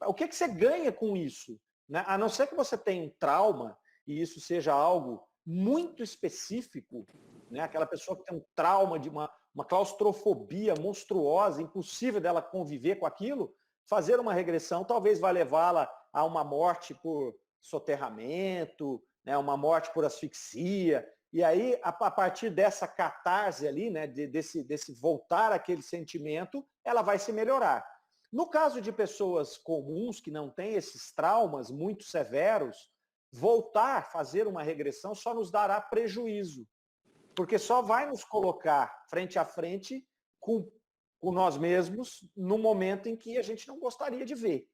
O que você ganha com isso? Né? A não ser que você tenha um trauma e isso seja algo muito específico, né? Aquela pessoa que tem um trauma de uma claustrofobia monstruosa, impossível dela conviver com aquilo, fazer uma regressão talvez vá levá-la a uma morte por soterramento, né? Uma morte por asfixia. E aí, a partir dessa catarse ali, né? desse voltar àquele sentimento, ela vai se melhorar. No caso de pessoas comuns que não têm esses traumas muito severos, voltar a fazer uma regressão só nos dará prejuízo, porque só vai nos colocar frente a frente com com nós mesmos no momento em que a gente não gostaria de ver,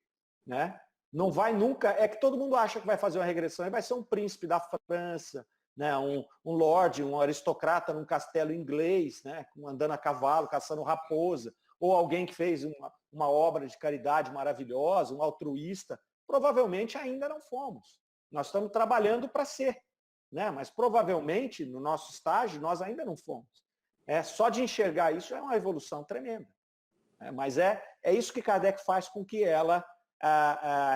né? Não vai nunca, é que todo mundo acha que vai fazer uma regressão e vai ser um príncipe da França, né? Um lorde, um aristocrata num castelo inglês, né? Andando a cavalo, caçando raposa, ou alguém que fez uma obra de caridade maravilhosa, um altruísta. Provavelmente ainda não fomos. Nós estamos trabalhando para ser, né? Mas provavelmente no nosso estágio nós ainda não fomos. Só de enxergar isso é uma evolução tremenda. Mas é isso que Kardec faz com que ela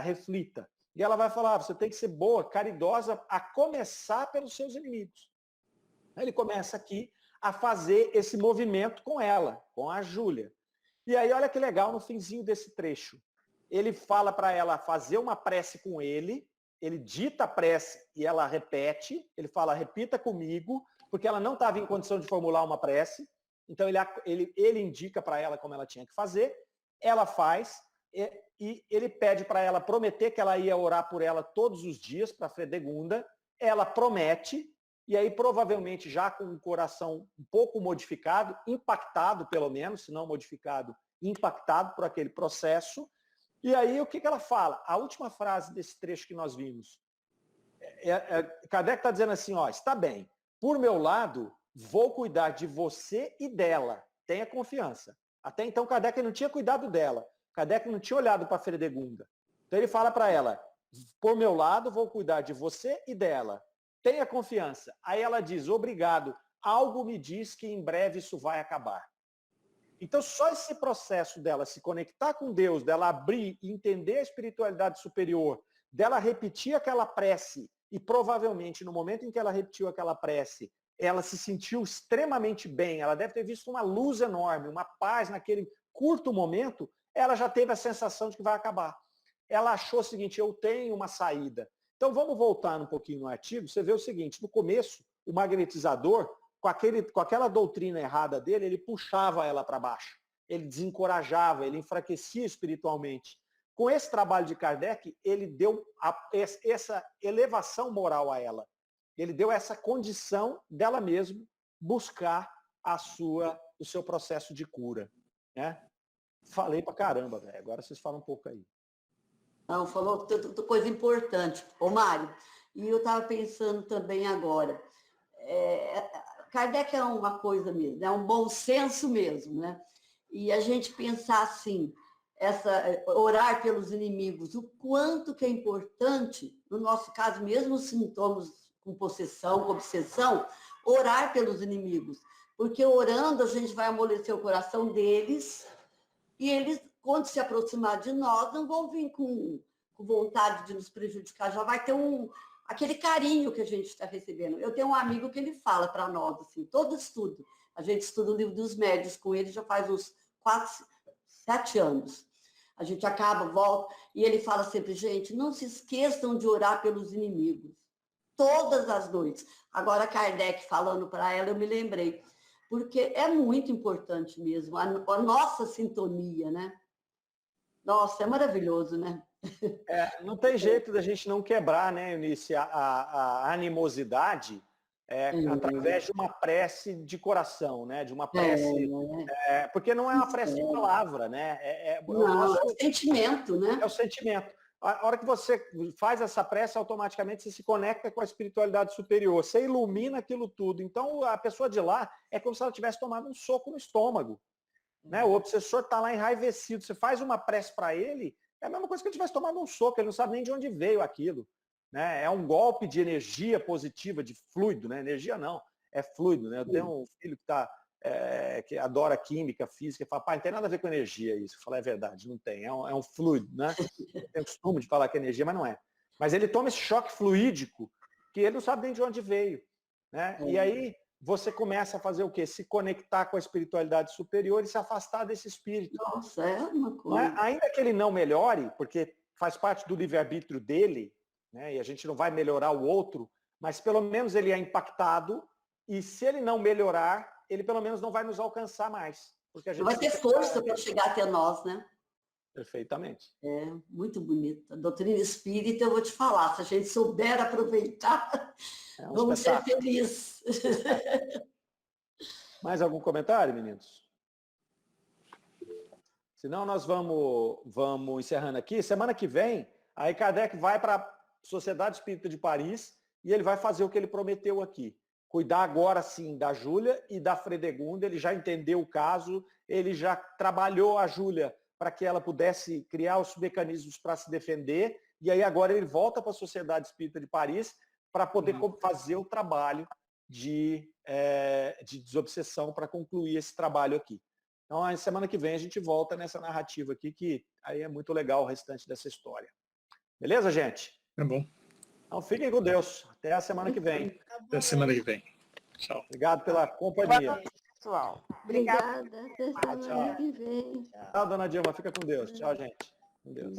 reflita. E ela vai falar, você tem que ser boa, caridosa, a começar pelos seus inimigos. Ele começa aqui a fazer esse movimento com ela, com a Júlia. E aí, olha que legal, no finzinho desse trecho. Ele fala para ela fazer uma prece com ele dita a prece e ela repete, ele fala, repita comigo, porque ela não estava em condição de formular uma prece, então ele indica para ela como ela tinha que fazer, ela faz, e ele pede para ela prometer que ela ia orar por ela todos os dias, para Fredegunda, ela promete, e aí provavelmente já com o coração um pouco modificado, impactado pelo menos, se não modificado, impactado por aquele processo. E aí o que ela fala? A última frase desse trecho que nós vimos. Kardec está dizendo assim, ó, está bem, por meu lado, vou cuidar de você e dela, tenha confiança. Até então Kardec não tinha cuidado dela, Kardec não tinha olhado para Fredegunda. Então ele fala para ela, por meu lado, vou cuidar de você e dela, tenha confiança. Aí ela diz, obrigado, algo me diz que em breve isso vai acabar. Então, só esse processo dela se conectar com Deus, dela abrir e entender a espiritualidade superior, dela repetir aquela prece, e provavelmente no momento em que ela repetiu aquela prece, ela se sentiu extremamente bem, ela deve ter visto uma luz enorme, uma paz naquele curto momento, ela já teve a sensação de que vai acabar. Ela achou o seguinte, eu tenho uma saída. Então, vamos voltar um pouquinho no artigo, você vê o seguinte, no começo, o magnetizador, com aquela doutrina errada dele, ele puxava ela para baixo, ele desencorajava, ele enfraquecia espiritualmente. Com esse trabalho de Kardec, ele deu essa elevação moral a ela. Ele deu essa condição dela mesma buscar o seu processo de cura. Né? Falei pra caramba, velho. Agora vocês falam um pouco aí. Não, falou coisa importante. Ô, Mário, e eu estava pensando também agora, Kardec é uma coisa mesmo, é um bom senso mesmo, né? E a gente pensar assim, orar pelos inimigos, o quanto que é importante, no nosso caso, mesmo os sintomas com possessão, com obsessão, orar pelos inimigos. Porque orando a gente vai amolecer o coração deles e eles, quando se aproximar de nós, não vão vir com vontade de nos prejudicar, já vai ter aquele carinho que a gente está recebendo. Eu tenho um amigo que ele fala para nós, assim, todo estudo, a gente estuda o livro dos médios com ele já faz uns 7 anos. A gente acaba, volta, e ele fala sempre, gente, não se esqueçam de orar pelos inimigos, todas as noites. Agora, Kardec falando para ela, eu me lembrei, porque é muito importante mesmo, a nossa sintonia, né? Nossa, é maravilhoso, né? Não tem jeito da gente não quebrar, né, Eunice, a animosidade através de uma prece de coração, né? De uma prece. Porque não é uma prece de palavra, né? Não, é o sentimento, né? É o sentimento. A hora que você faz essa prece, automaticamente você se conecta com a espiritualidade superior, você ilumina aquilo tudo. Então, a pessoa de lá é como se ela tivesse tomado um soco no estômago. Né? O obsessor está lá enraivecido. Você faz uma prece para ele, é a mesma coisa que ele tivesse tomado um soco, ele não sabe nem de onde veio aquilo. Né? É um golpe de energia positiva, de fluido, né? Energia não, é fluido. Né? Eu tenho um filho que adora química, física, e fala, pai, não tem nada a ver com energia isso. Eu falo, é verdade, não tem, é um fluido. Né? Eu tenho costume de falar que é energia, mas não é. Mas ele toma esse choque fluídico, que ele não sabe nem de onde veio. Né? E aí você começa a fazer o quê? Se conectar com a espiritualidade superior e se afastar desse espírito. Nossa, é uma coisa. Né? Ainda que ele não melhore, porque faz parte do livre-arbítrio dele, né? E a gente não vai melhorar o outro, mas pelo menos ele é impactado, e se ele não melhorar, ele pelo menos não vai nos alcançar mais. Porque a gente não vai ter força para chegar até nós, né? Perfeitamente. É, muito bonita. A doutrina espírita, eu vou te falar, se a gente souber aproveitar, vamos ser felizes. Mais algum comentário, meninos? Senão nós vamos encerrando aqui. Semana que vem, aí Kardec vai para a Sociedade Espírita de Paris e ele vai fazer o que ele prometeu aqui. Cuidar agora, sim, da Júlia e da Fredegunda. Ele já entendeu o caso, ele já trabalhou a Júlia para que ela pudesse criar os mecanismos para se defender. E aí agora ele volta para a Sociedade Espírita de Paris para poder fazer o trabalho de desobsessão para concluir esse trabalho aqui. Então, a semana que vem a gente volta nessa narrativa aqui, que aí é muito legal o restante dessa história. Beleza, gente? Tá bom. Então, fiquem com Deus. Até a semana que vem. Até a semana que vem. Tchau. Obrigado pela companhia. Pessoal. Obrigada. Até semana tchau. que vem. Tchau, dona Dilma. Fica com Deus. Tchau, gente. Com Deus.